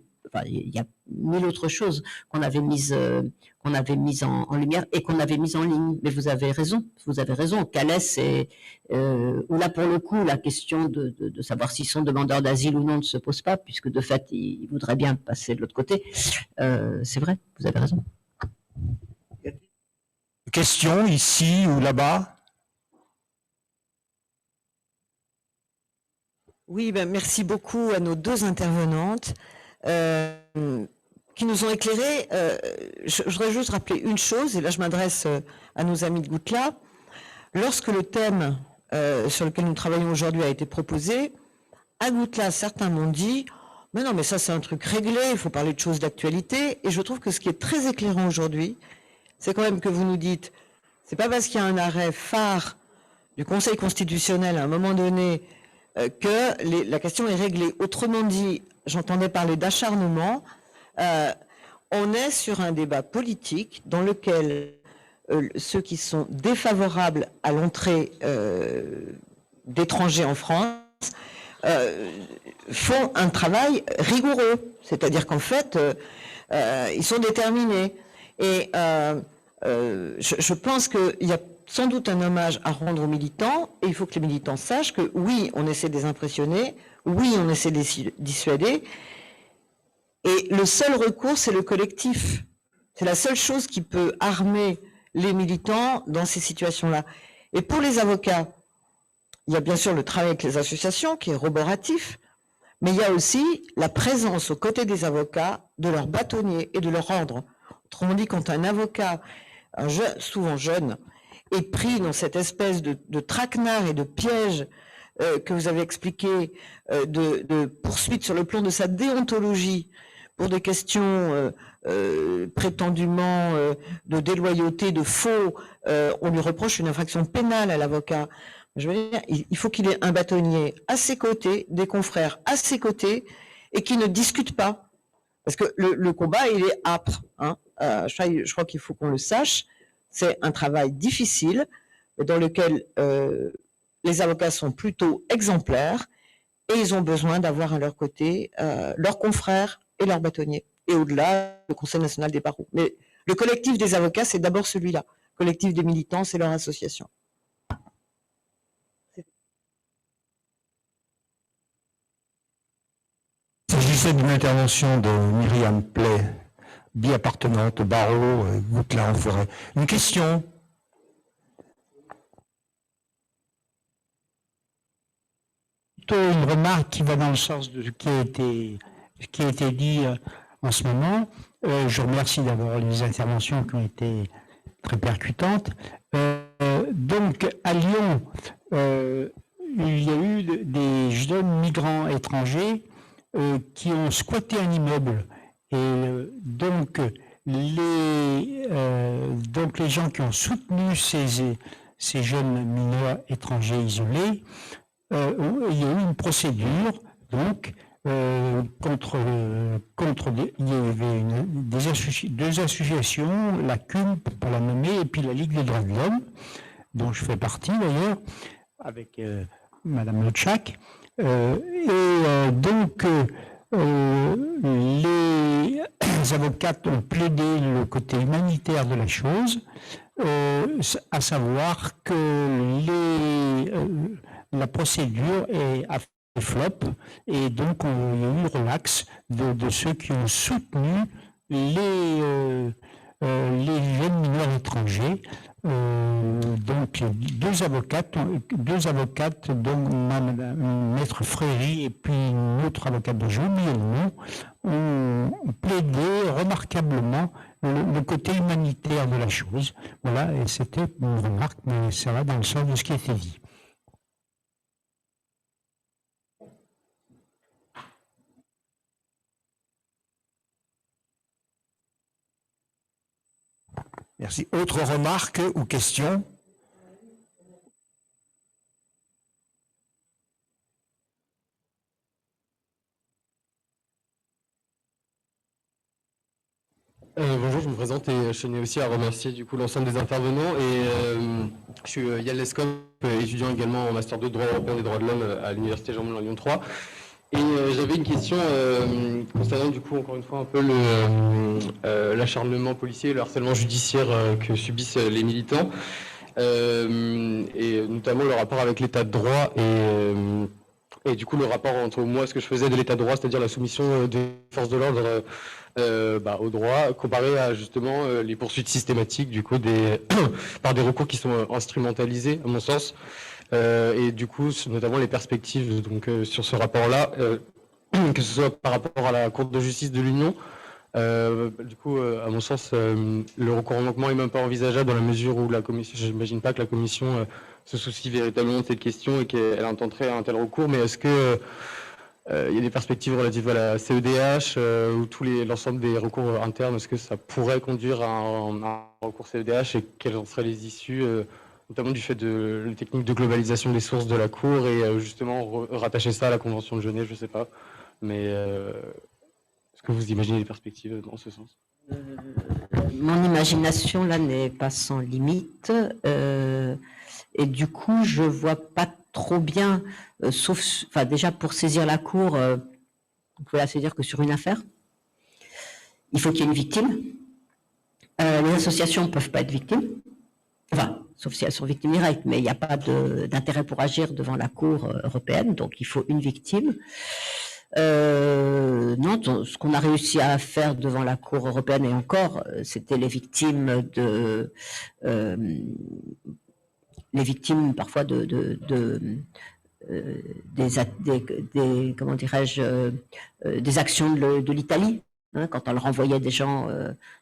il y a 1000 autres choses qu'on avait mises en lumière et qu'on avait mises en ligne. Mais vous avez raison. Calais, c'est où là, pour le coup, la question de savoir s'ils sont demandeurs d'asile ou non ne se pose pas, puisque de fait, ils voudraient bien passer de l'autre côté. C'est vrai, vous avez raison. Question ici ou là-bas? Oui, merci beaucoup à nos deux intervenantes qui nous ont éclairés. Je voudrais juste rappeler une chose, et là je m'adresse à nos amis de Goutla. Lorsque le thème sur lequel nous travaillons aujourd'hui a été proposé, à Goutla, certains m'ont dit « Mais non, mais ça c'est un truc réglé, il faut parler de choses d'actualité ». Et je trouve que ce qui est très éclairant aujourd'hui, c'est quand même que vous nous dites « C'est pas parce qu'il y a un arrêt phare du Conseil constitutionnel à un moment donné que la question est réglée ». Autrement dit, j'entendais parler d'acharnement, on est sur un débat politique dans lequel ceux qui sont défavorables à l'entrée d'étrangers en France font un travail rigoureux, c'est-à-dire qu'en fait, ils sont déterminés. Et je pense qu'il y a sans doute un hommage à rendre aux militants, et il faut que les militants sachent que oui, on essaie de les impressionner, oui, on essaie de les dissuader, et le seul recours, c'est le collectif. C'est la seule chose qui peut armer les militants dans ces situations-là. Et pour les avocats, il y a bien sûr le travail avec les associations, qui est roboratif, mais il y a aussi la présence aux côtés des avocats de leurs bâtonniers et de leur ordre. Autrement dit, quand un avocat, souvent jeune, est pris dans cette espèce de traquenard et de piège que vous avez expliqué, de poursuite sur le plan de sa déontologie pour des questions prétendument de déloyauté, de faux, on lui reproche une infraction pénale à l'avocat. Je veux dire, il faut qu'il ait un bâtonnier à ses côtés, des confrères à ses côtés, et qui ne discutent pas. Parce que le combat, il est âpre. Hein. Je crois qu'il faut qu'on le sache. C'est un travail difficile dans lequel les avocats sont plutôt exemplaires et ils ont besoin d'avoir à leur côté leurs confrères et leurs bâtonniers. Et au-delà, le Conseil national des barreaux. Mais le collectif des avocats, c'est d'abord celui-là. Le collectif des militants, c'est leur association. Il s'agissait d'une intervention de Myriam Play bi-appartenante au barreau, Goutelas en Forêt. Une question? Plutôt une remarque qui va dans le sens de ce qui a été dit en ce moment. Je remercie d'abord les interventions qui ont été très percutantes. Donc, à Lyon, il y a eu des jeunes migrants étrangers qui ont squatté un immeuble. Et donc les gens qui ont soutenu ces jeunes mineurs étrangers isolés, il y a eu une procédure donc contre il y avait deux associations, la CUM pour pas la nommer, et puis la Ligue des droits de l'homme, dont je fais partie d'ailleurs, avec Madame Le Tchak. Les avocates ont plaidé le côté humanitaire de la chose, à savoir que la procédure a fait flop, et donc il y a eu relax de ceux qui ont soutenu les jeunes mineurs étrangers. Donc deux avocates, dont Maître Fréry et puis une autre avocate de Jean-Miel ont plaidé remarquablement le côté humanitaire de la chose. Voilà, et c'était une remarque, mais ça va dans le sens de ce qui a été dit. Merci. Autre remarque ou question? Bonjour, je me présente et je tenais aussi à remercier du coup l'ensemble des intervenants. Et je suis Yann Lescop, étudiant également en Master 2 de droit européen des droits de l'homme à l'Université Jean-Moulin Lyon 3. Et j'avais une question concernant du coup encore une fois un peu l'acharnement policier, le harcèlement judiciaire que subissent les militants, et notamment le rapport avec l'état de droit et du coup le rapport entre moi ce que je faisais de l'état de droit, c'est-à-dire la soumission des forces de l'ordre au droit, comparé à justement les poursuites systématiques du coup par des recours qui sont instrumentalisés à mon sens. Et du coup, notamment les perspectives donc, sur ce rapport-là, que ce soit par rapport à la Cour de justice de l'Union, du coup, à mon sens, le recours en manquement n'est même pas envisageable dans la mesure où la Commission, je n'imagine pas que la Commission se soucie véritablement de cette question et qu'elle intenterait un tel recours, mais est-ce que il y a des perspectives relatives à la CEDH ou l'ensemble des recours internes, est-ce que ça pourrait conduire à un recours CEDH et quelles en seraient les issues notamment du fait de la technique de globalisation des sources de la Cour et justement rattacher ça à la Convention de Genève, je ne sais pas. Mais est-ce que vous imaginez des perspectives dans ce sens? Mon imagination, là, n'est pas sans limite. Et du coup, je ne vois pas trop bien, enfin, déjà, pour saisir la Cour, on peut la saisir que sur une affaire. Il faut qu'il y ait une victime. Les associations ne peuvent pas être victimes. Enfin, sauf si elles sont victimes directes, mais il n'y a pas d'intérêt pour agir devant la Cour européenne, donc il faut une victime. Non, ce qu'on a réussi à faire devant la Cour européenne, et encore, c'était les victimes parfois comment dirais-je, des actions de l'Italie. Quand on leur envoyait des gens,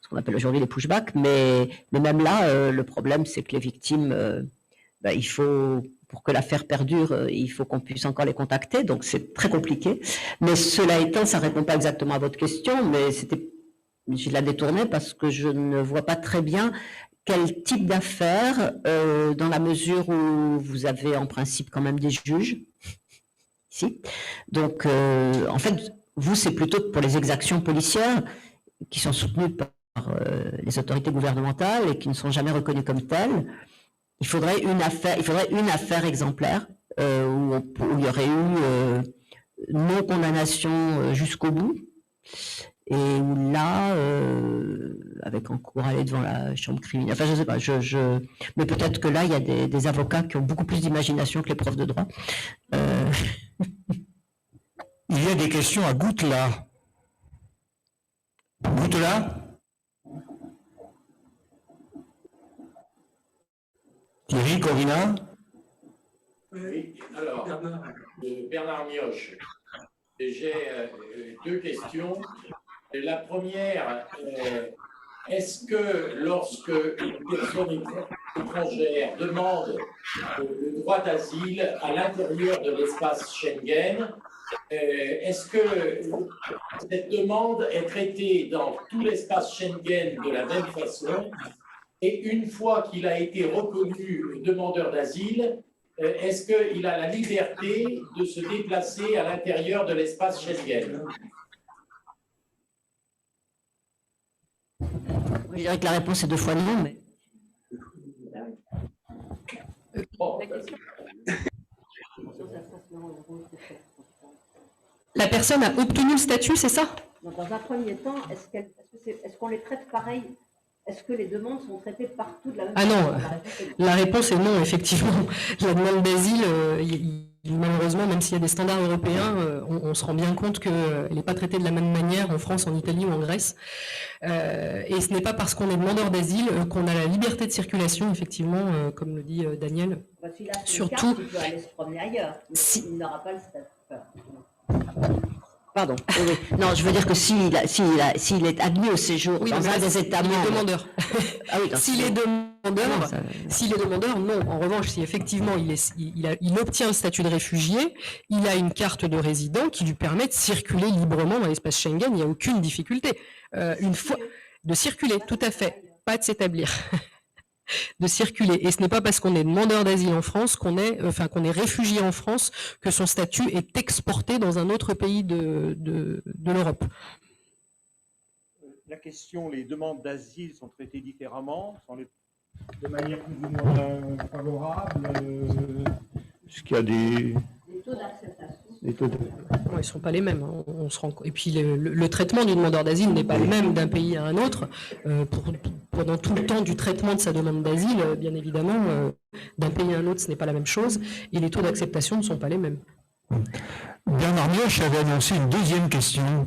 ce qu'on appelle aujourd'hui les pushbacks, mais même là, le problème, c'est que les victimes, il faut, pour que l'affaire perdure, il faut qu'on puisse encore les contacter, donc c'est très compliqué. Mais cela étant, ça ne répond pas exactement à votre question, mais je la détournais parce que je ne vois pas très bien quel type d'affaire, dans la mesure où vous avez en principe quand même des juges, ici. Donc, en fait, vous, c'est plutôt pour les exactions policières qui sont soutenues par les autorités gouvernementales et qui ne sont jamais reconnues comme telles. Il faudrait une affaire exemplaire où il y aurait eu non-condamnation jusqu'au bout et où là, avec un cours aller devant la chambre criminelle, enfin je ne sais pas, mais peut-être que là, il y a des avocats qui ont beaucoup plus d'imagination que les profs de droit. Il y a des questions à Goutelas. Goutelas? Thierry, Corina? Oui, alors, Bernard Mioche. J'ai deux questions. La première, est-ce que lorsque une personne étrangère demande le droit d'asile à l'intérieur de l'espace Schengen, est-ce que cette demande est traitée dans tout l'espace Schengen de la même façon? Et une fois qu'il a été reconnu demandeur d'asile, est-ce qu'il a la liberté de se déplacer à l'intérieur de l'espace Schengen? Je dirais que la réponse est 2 fois non, mais... La personne a obtenu le statut, c'est ça? Donc, dans un premier temps, est-ce qu'on les traite pareil? Est-ce que les demandes sont traitées partout de la même façon? Ah non, la réponse est non, effectivement. La demande d'asile, malheureusement, même s'il y a des standards européens, on se rend bien compte qu'elle n'est pas traitée de la même manière en France, en Italie ou en Grèce. Et ce n'est pas parce qu'on est demandeur d'asile qu'on a la liberté de circulation, effectivement, comme le dit Daniel. Surtout, il peut aller se promener ailleurs, mais il n'aura pas le statut. Pardon. Oui. Non, je veux dire que s'il est admis au séjour dans un des États membres... demandeur. Ah oui, s'il est demandeur, non. En revanche, si effectivement il obtient le statut de réfugié, il a une carte de résident qui lui permet de circuler librement dans l'espace Schengen, il n'y a aucune difficulté. Une fois de circuler, tout à fait, pas de s'établir. De circuler. Et ce n'est pas parce qu'on est demandeur d'asile en France qu'on est réfugié en France que son statut est exporté dans un autre pays de l'Europe. La question, les demandes d'asile sont traitées différemment, de manière plus ou moins favorable. Est-ce qu'il y a des taux d'acceptation? Ils ne sont pas les mêmes. Hein. On se rend... Et puis le traitement du demandeur d'asile n'est pas le même d'un pays à un autre. Pendant tout le temps du traitement de sa demande d'asile, bien évidemment, d'un pays à un autre, ce n'est pas la même chose. Et les taux d'acceptation ne sont pas les mêmes. Bernard Mioche avait annoncé une deuxième question.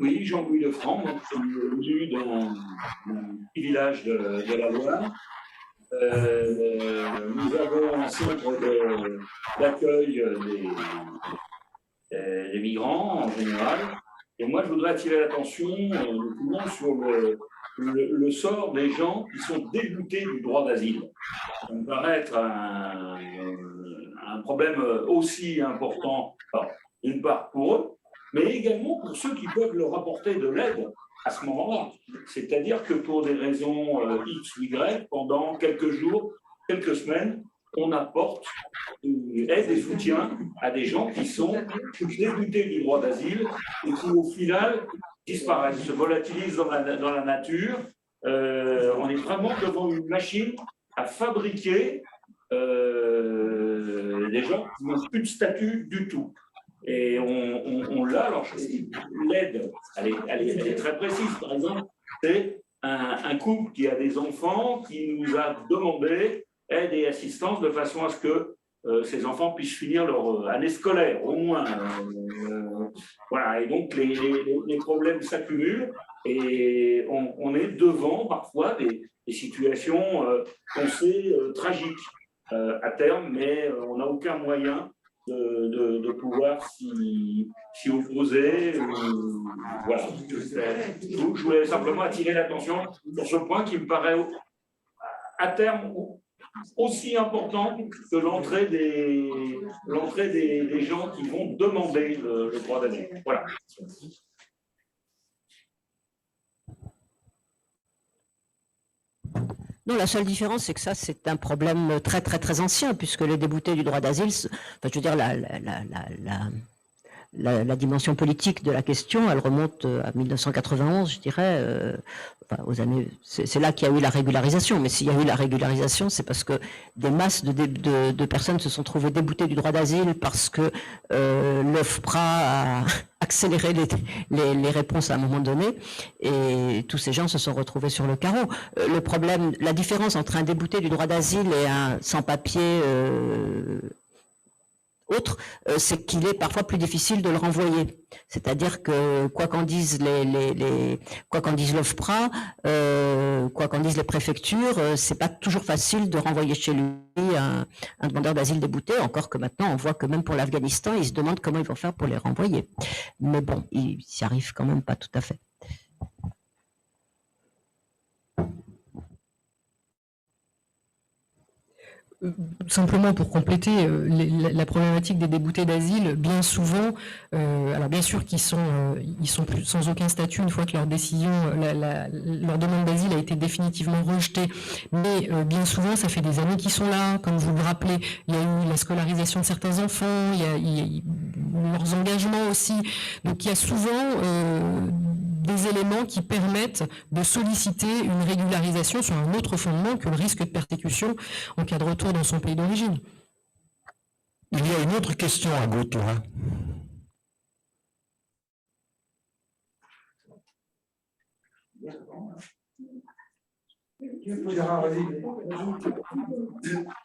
Oui, Jean-Louis Lefranc, je suis élu d'un petit village de la Loire. Nous avons un centre d'accueil des migrants en général. Et moi, je voudrais attirer l'attention sur le sort des gens qui sont déboutés du droit d'asile. Ça me paraît être un problème aussi important, d'une part pour eux, mais également pour ceux qui peuvent leur apporter de l'aide à ce moment-là. C'est-à-dire que pour des raisons X ou Y, pendant quelques jours, quelques semaines, on apporte aide et soutien à des gens qui sont déboutés du droit d'asile et qui, au final, disparaissent, se volatilisent dans la nature. On est vraiment devant une machine à fabriquer des gens qui n'ont plus de statut du tout. Et on l'a, alors l'aide, elle est très précise. Par exemple, c'est un couple qui a des enfants qui nous a demandé aide et assistance de façon à ce que ces enfants puissent finir leur année scolaire, au moins. Voilà, et donc les problèmes s'accumulent et on est devant parfois des situations qu'on sait tragiques à terme, mais on n'a aucun moyen de pouvoir s'y opposer. Voilà. Je voulais simplement attirer l'attention sur ce point qui me paraît à terme aussi important que l'entrée des gens qui vont demander le droit d'asile. Voilà. Non, la seule différence, c'est que ça, c'est un problème très, très, très ancien, puisque les déboutés du droit d'asile, je veux dire, la dimension politique de la question, elle remonte à 1991, je dirais, aux années. C'est là qu'il y a eu la régularisation. Mais s'il y a eu la régularisation, c'est parce que des masses de personnes se sont trouvées déboutées du droit d'asile parce que l'OFPRA a accéléré les réponses à un moment donné, et tous ces gens se sont retrouvés sur le carreau. Le problème, la différence entre un débouté du droit d'asile et un sans-papier autre, c'est qu'il est parfois plus difficile de le renvoyer. C'est-à-dire que quoi qu'en disent l'OFPRA, quoi qu'en disent les préfectures, c'est pas toujours facile de renvoyer chez lui un demandeur d'asile débouté, encore que maintenant on voit que même pour l'Afghanistan, ils se demandent comment ils vont faire pour les renvoyer. Mais bon, ils n'y arrivent quand même pas tout à fait. Simplement pour compléter la problématique des déboutés d'asile, bien souvent, alors bien sûr qu'ils ils sont plus, sans aucun statut une fois que leur décision, leur demande d'asile a été définitivement rejetée, mais bien souvent ça fait des années qu'ils sont là, comme vous le rappelez, il y a eu la scolarisation de certains enfants, il y a leurs engagements aussi, donc il y a souvent des éléments qui permettent de solliciter une régularisation sur un autre fondement que le risque de persécution en cas de retour dans son pays d'origine. Il y a une autre question à Gauthier.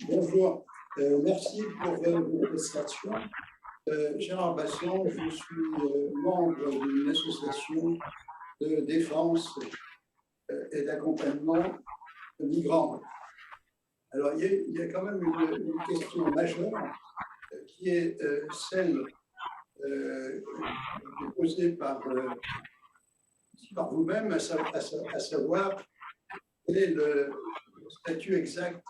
Bonjour, merci pour vos prestations. Gérard Basson, je suis membre d'une association de défense et d'accompagnement de migrants. Alors, il y a quand même une question majeure qui est celle posée par vous-même, à savoir quel est le statut exact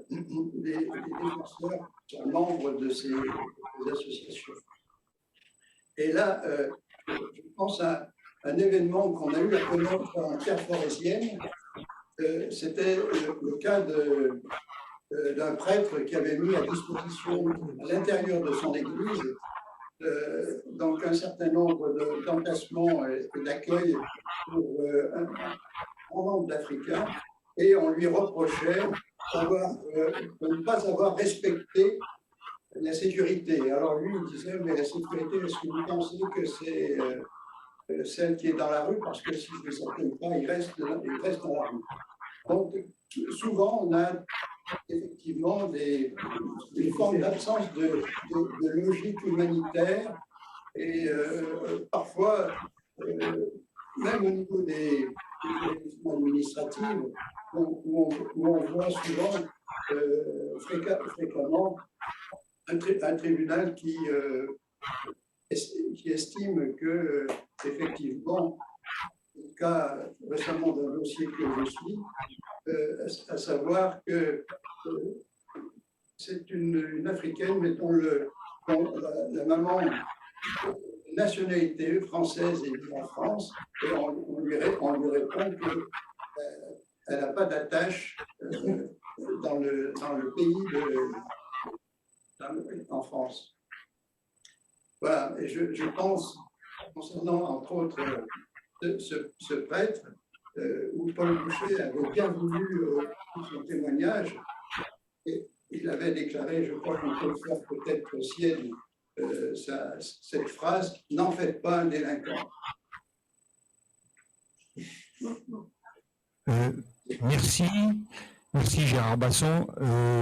des défenseurs qui sont membres de ces associations. Et là, je pense à un événement qu'on a eu à connaître en terre forésienne. C'était le cas d'un prêtre qui avait mis à disposition à l'intérieur de son église donc un certain nombre d'emplacements et d'accueil pour un grand nombre d'Africains, et on lui reprochait de ne pas avoir respecté la sécurité. Alors lui, il disait, mais la sécurité, est-ce que vous pensez que c'est celle qui est dans la rue? Parce que si je ne les accueille pas, ils restent dans la rue. Donc, souvent, on a effectivement une forme d'absence de logique humanitaire, et parfois, même au niveau des administratives, où on voit souvent, fréquemment, un tribunal qui estime que, effectivement, le cas récemment d'un dossier que je suis, à savoir que c'est une Africaine, mettons la maman nationalité française et vit en France, et on lui répond qu'elle n'a pas d'attache dans le pays en France. Voilà, et je pense, concernant entre autres ce prêtre, où Paul Boucher avait bien voulu son témoignage, et il avait déclaré, je crois qu'on peut le faire peut-être sienne, cette phrase, « N'en faites pas un délinquant ». Merci Gérard Basson.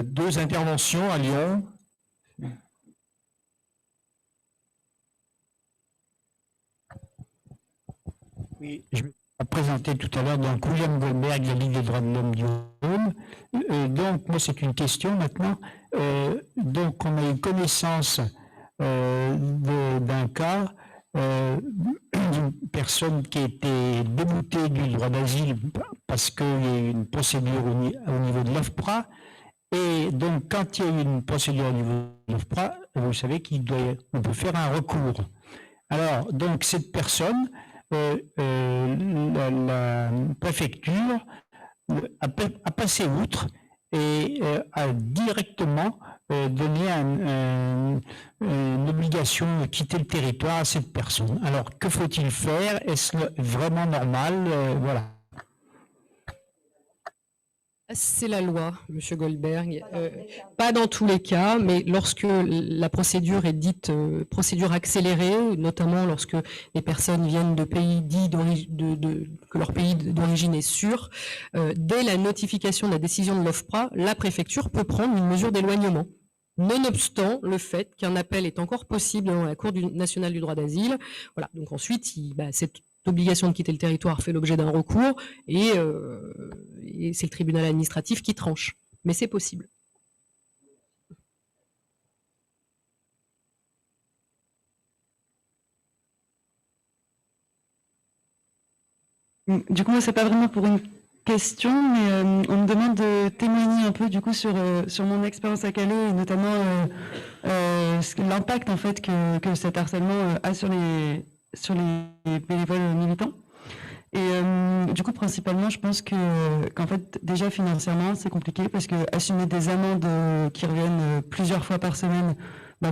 Deux interventions à Lyon. Oui, je vais présenté tout à l'heure, donc William Goldberg, la Ligue des droits de l'homme du Rhône. Donc, moi, c'est une question maintenant. Donc, on a eu connaissance d'un cas d'une personne qui a été déboutée du droit d'asile parce qu'il y a eu une procédure au niveau de l'OFPRA. Et donc, quand il y a eu une procédure au niveau de l'OFPRA, vous savez qu'on peut faire un recours. Alors, donc, cette personne, la préfecture a passé outre et a directement donné une obligation de quitter le territoire à cette personne. Alors, que faut-il faire? Est-ce vraiment normal? Voilà. C'est la loi, Monsieur Goldberg. Pas dans tous les cas, mais lorsque la procédure est dite procédure accélérée, notamment lorsque les personnes viennent de pays dits que leur pays d'origine est sûr, dès la notification de la décision de l'OFPRA, la préfecture peut prendre une mesure d'éloignement. nonobstant le fait qu'un appel est encore possible dans la Cour nationale du droit d'asile. Voilà. Donc ensuite, cette obligation de quitter le territoire fait l'objet d'un recours et c'est le tribunal administratif qui tranche. Mais c'est possible. Du coup, moi, c'est pas vraiment pour une question, mais on me demande de témoigner un peu du coup sur mon expérience à Calais et notamment l'impact en fait que cet harcèlement a sur les bénévoles militants. Et du coup, principalement, je pense qu'en fait, déjà financièrement, c'est compliqué parce que assumer des amendes qui reviennent plusieurs fois par semaine,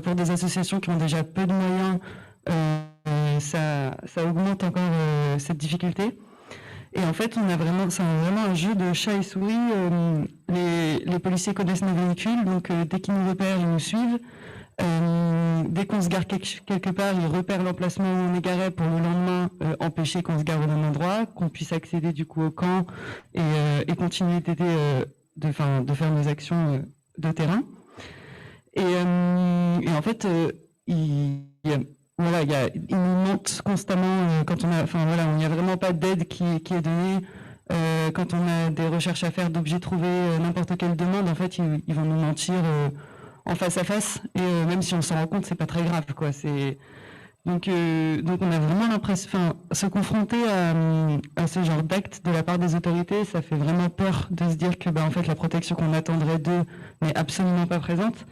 pour des associations qui ont déjà peu de moyens, ça augmente encore cette difficulté. Et en fait, c'est vraiment un jeu de chat et souris. Les policiers connaissent nos véhicules, donc dès qu'ils nous repèrent, ils nous suivent. Dès qu'on se gare quelque part, ils repèrent l'emplacement où on est garé pour le lendemain empêcher qu'on se gare au même endroit, qu'on puisse accéder du coup au camp et continuer d'aider, de faire nos actions de terrain. Et en fait, il nous monte constamment quand on a, il n'y a vraiment pas d'aide qui est donnée. Quand on a des recherches à faire d'objets trouvés, n'importe quelle demande, en fait, ils vont nous mentir en face à face. Et même si on s'en rend compte, c'est pas très grave, quoi. Donc on a vraiment l'impression, se confronter à ce genre d'actes de la part des autorités, ça fait vraiment peur de se dire que, en fait, la protection qu'on attendrait d'eux n'est absolument pas présente.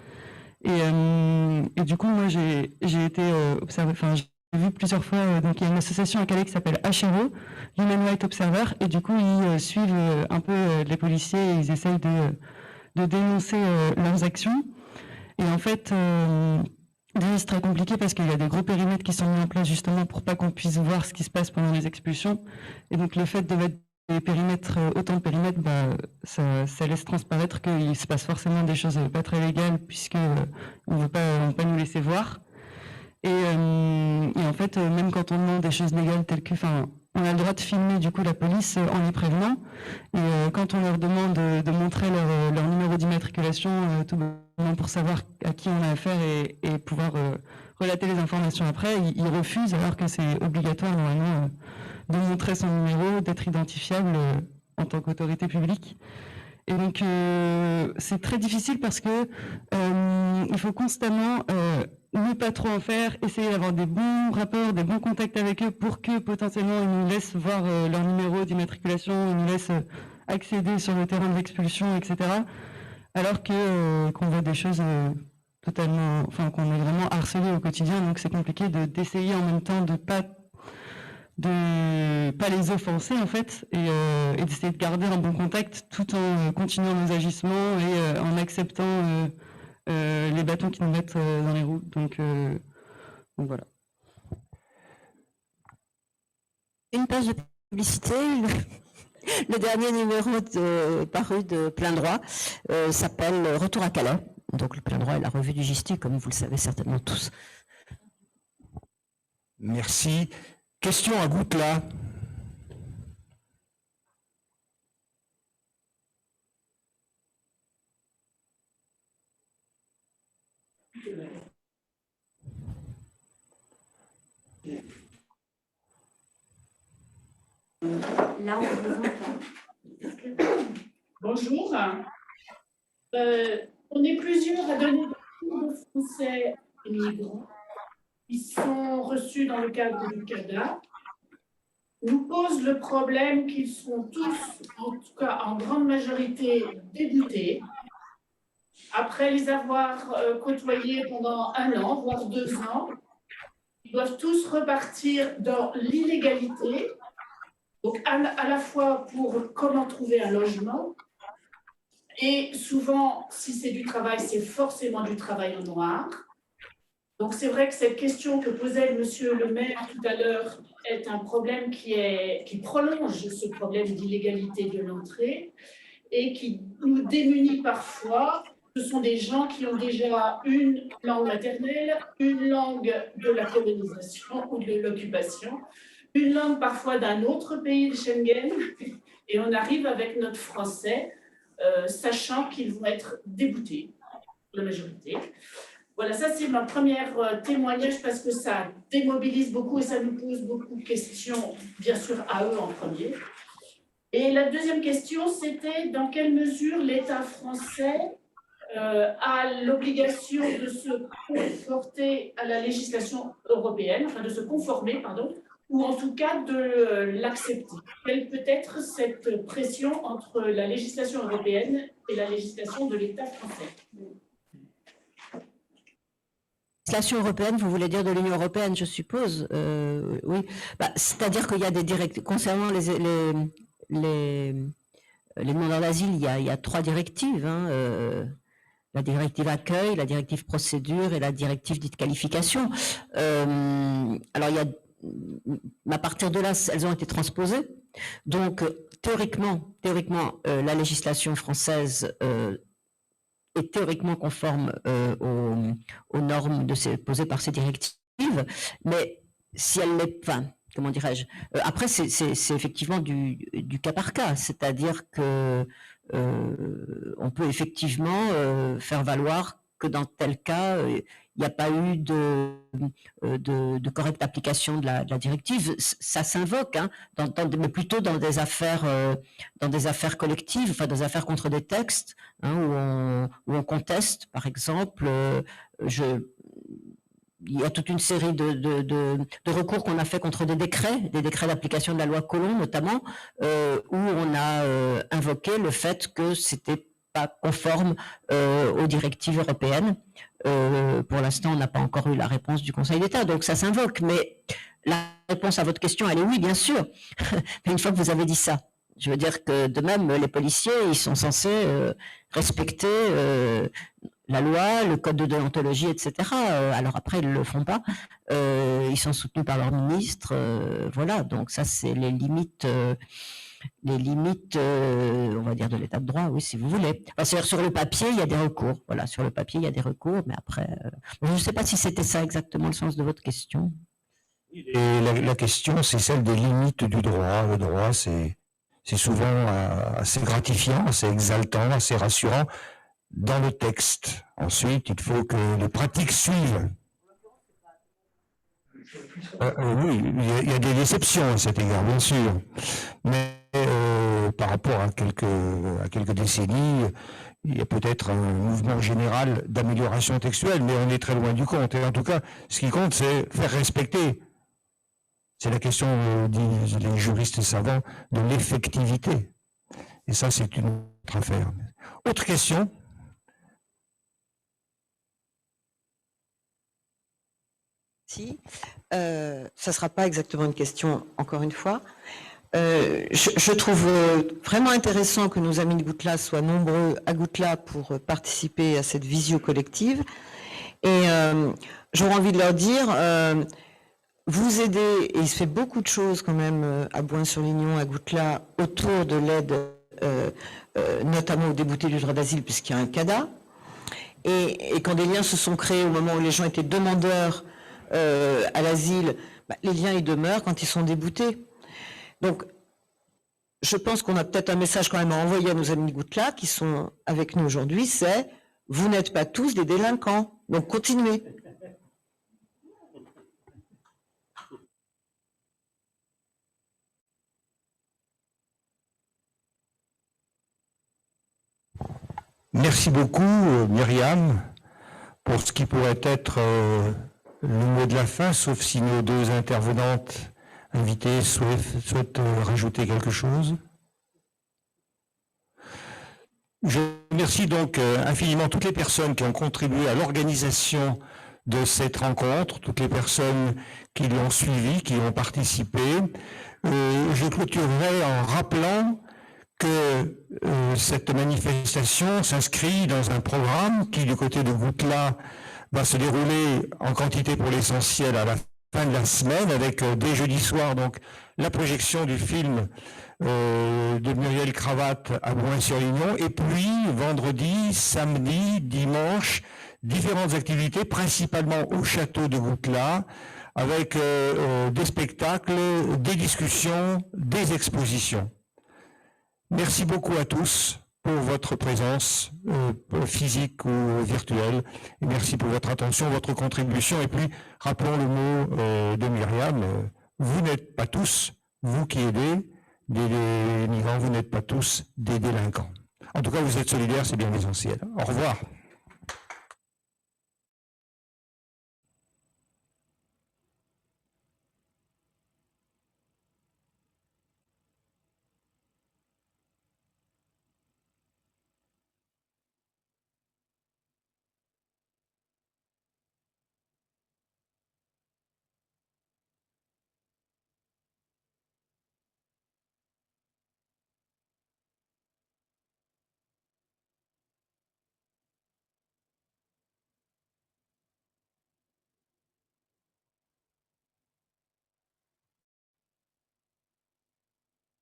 Et du coup, moi, j'ai été observé, j'ai vu plusieurs fois, donc il y a une association à Calais qui s'appelle HRO, Human Rights Observer, et du coup, ils suivent un peu les policiers et ils essayent de dénoncer leurs actions. Et en fait, c'est très compliqué parce qu'il y a des gros périmètres qui sont mis en place justement pour pas qu'on puisse voir ce qui se passe pendant les expulsions. Et donc, le fait de mettre des périmètres, autant de périmètres, ça laisse transparaître qu'il se passe forcément des choses pas très légales puisque on veut pas nous laisser voir. Et en fait, même quand on demande des choses légales telles que, on a le droit de filmer du coup la police en les prévenant. Et quand on leur demande de montrer leur numéro d'immatriculation, tout bonnement pour savoir à qui on a affaire et pouvoir relater les informations après, ils refusent alors que c'est obligatoire normalement de montrer son numéro, d'être identifiable en tant qu'autorité publique. Et donc, c'est très difficile parce que il faut constamment ne pas trop en faire, essayer d'avoir des bons rapports, des bons contacts avec eux pour que potentiellement ils nous laissent voir leur numéro d'immatriculation, ils nous laissent accéder sur le terrain de l'expulsion, etc. Alors que qu'on voit des choses totalement, qu'on est vraiment harcelé au quotidien, donc c'est compliqué d'essayer en même temps de pas les offenser en fait et d'essayer de garder un bon contact tout en continuant nos agissements et en acceptant les bâtons qui nous mettent dans les roues. Donc voilà. Une page de publicité. Le dernier numéro paru de Plein Droit s'appelle Retour à Calais. Donc le Plein Droit est la revue du GISTI, comme vous le savez certainement tous. Merci. Question à Goutla. Là, on vous entend. Bonjour. On est plusieurs à donner des cours de français aux migrants qui sont reçus dans le cadre du CADA. Nous pose le problème qu'ils sont tous, en tout cas en grande majorité, débutés. Après les avoir côtoyés pendant 1 an, voire 2 ans, ils doivent tous repartir dans l'illégalité. Donc, à la fois pour comment trouver un logement, et souvent, si c'est du travail, c'est forcément du travail au noir. Donc, c'est vrai que cette question que posait Monsieur le maire tout à l'heure est un problème qui prolonge ce problème d'illégalité de l'entrée et qui nous démunit parfois. Ce sont des gens qui ont déjà une langue maternelle, une langue de la colonisation ou de l'occupation, une langue parfois d'un autre pays de Schengen, et on arrive avec notre français, sachant qu'ils vont être déboutés. la majorité. Voilà, ça c'est ma première témoignage parce que ça démobilise beaucoup et ça nous pose beaucoup de questions, bien sûr à eux en premier. Et la deuxième question, c'était dans quelle mesure l'État français a l'obligation de se conformer à la législation européenne, enfin de se conformer, pardon, ou en tout cas de l'accepter. Quelle peut être cette pression entre la législation européenne et la législation de l'État français? Législation européenne, vous voulez dire de l'Union européenne, je suppose. Oui, c'est-à-dire qu'il y a des directives concernant les demandeurs d'asile. Il y a 3 directives. La directive accueil, la directive procédure et la directive dite qualification. Alors, à partir de là, elles ont été transposées. Donc, théoriquement, la législation française est théoriquement conforme aux normes posées par ces directives, mais si elle n'est pas, comment dirais-je, après c'est effectivement du cas par cas, c'est-à-dire que on peut effectivement faire valoir que dans tel cas, il n'y a pas eu de correcte application de la directive. Ça s'invoque, mais plutôt dans des affaires collectives, enfin des affaires contre des textes, où on conteste, par exemple, il y a toute une série de recours qu'on a fait contre des décrets d'application de la loi Collomb notamment, où on a invoqué le fait que c'était pas conforme aux directives européennes. Pour l'instant, on n'a pas encore eu la réponse du Conseil d'État, donc ça s'invoque. Mais la réponse à votre question, elle est oui, bien sûr. Mais une fois que vous avez dit ça, je veux dire que de même, les policiers, ils sont censés respecter la loi, le code de déontologie, etc. Alors après, ils ne le font pas. Ils sont soutenus par leur ministre. Voilà, donc ça, c'est les limites, on va dire, de l'état de droit, oui, si vous voulez. Enfin, c'est-à-dire, sur le papier, il y a des recours. Voilà, sur le papier, il y a des recours, mais après, je ne sais pas si c'était ça exactement le sens de votre question. Et la question, c'est celle des limites du droit. Le droit, c'est souvent assez gratifiant, assez exaltant, assez rassurant dans le texte. Ensuite, il faut que les pratiques suivent. Oui, il y a des déceptions à cet égard, bien sûr. Mais par rapport à quelques décennies, il y a peut-être un mouvement général d'amélioration textuelle, mais on est très loin du compte. Et en tout cas, ce qui compte, c'est faire respecter. C'est la question, disent les juristes savants, de l'effectivité. Et ça, c'est une autre affaire. Autre question? Si. Ça ne sera pas exactement une question, encore une fois. Je trouve vraiment intéressant que nos amis de Goutla soient nombreux à Goutla pour participer à cette visio collective. Et j'aurais envie de leur dire, vous aidez, et il se fait beaucoup de choses quand même à Bouin-sur-Lignon, à Goutla, autour de l'aide, notamment aux déboutés du droit d'asile, puisqu'il y a un CADA. Et quand des liens se sont créés au moment où les gens étaient demandeurs à l'asile, les liens ils demeurent quand ils sont déboutés. Donc, je pense qu'on a peut-être un message quand même à envoyer à nos amis de Goutla qui sont avec nous aujourd'hui, c'est « Vous n'êtes pas tous des délinquants, donc continuez ». Merci beaucoup, Myriam, pour ce qui pourrait être le mot de la fin, sauf si nos 2 intervenantes invitées souhaitent rajouter quelque chose. Je remercie donc infiniment toutes les personnes qui ont contribué à l'organisation de cette rencontre, toutes les personnes qui l'ont suivie, qui ont participé. Je clôturerai en rappelant que cette manifestation s'inscrit dans un programme qui, du côté de Goutla, va se dérouler en quantité pour l'essentiel à la fin de la semaine, avec dès jeudi soir donc la projection du film de Muriel Cravatte à Bouin-sur-Lignon, et puis vendredi, samedi, dimanche, différentes activités, principalement au château de Goutla, avec des spectacles, des discussions, des expositions. Merci beaucoup à tous pour votre présence physique ou virtuelle. Et merci pour votre attention, votre contribution. Et puis, rappelons le mot de Myriam, vous n'êtes pas tous, vous qui aidez des migrants, vous n'êtes pas tous des délinquants. En tout cas, vous êtes solidaires, c'est bien l'essentiel. Au revoir.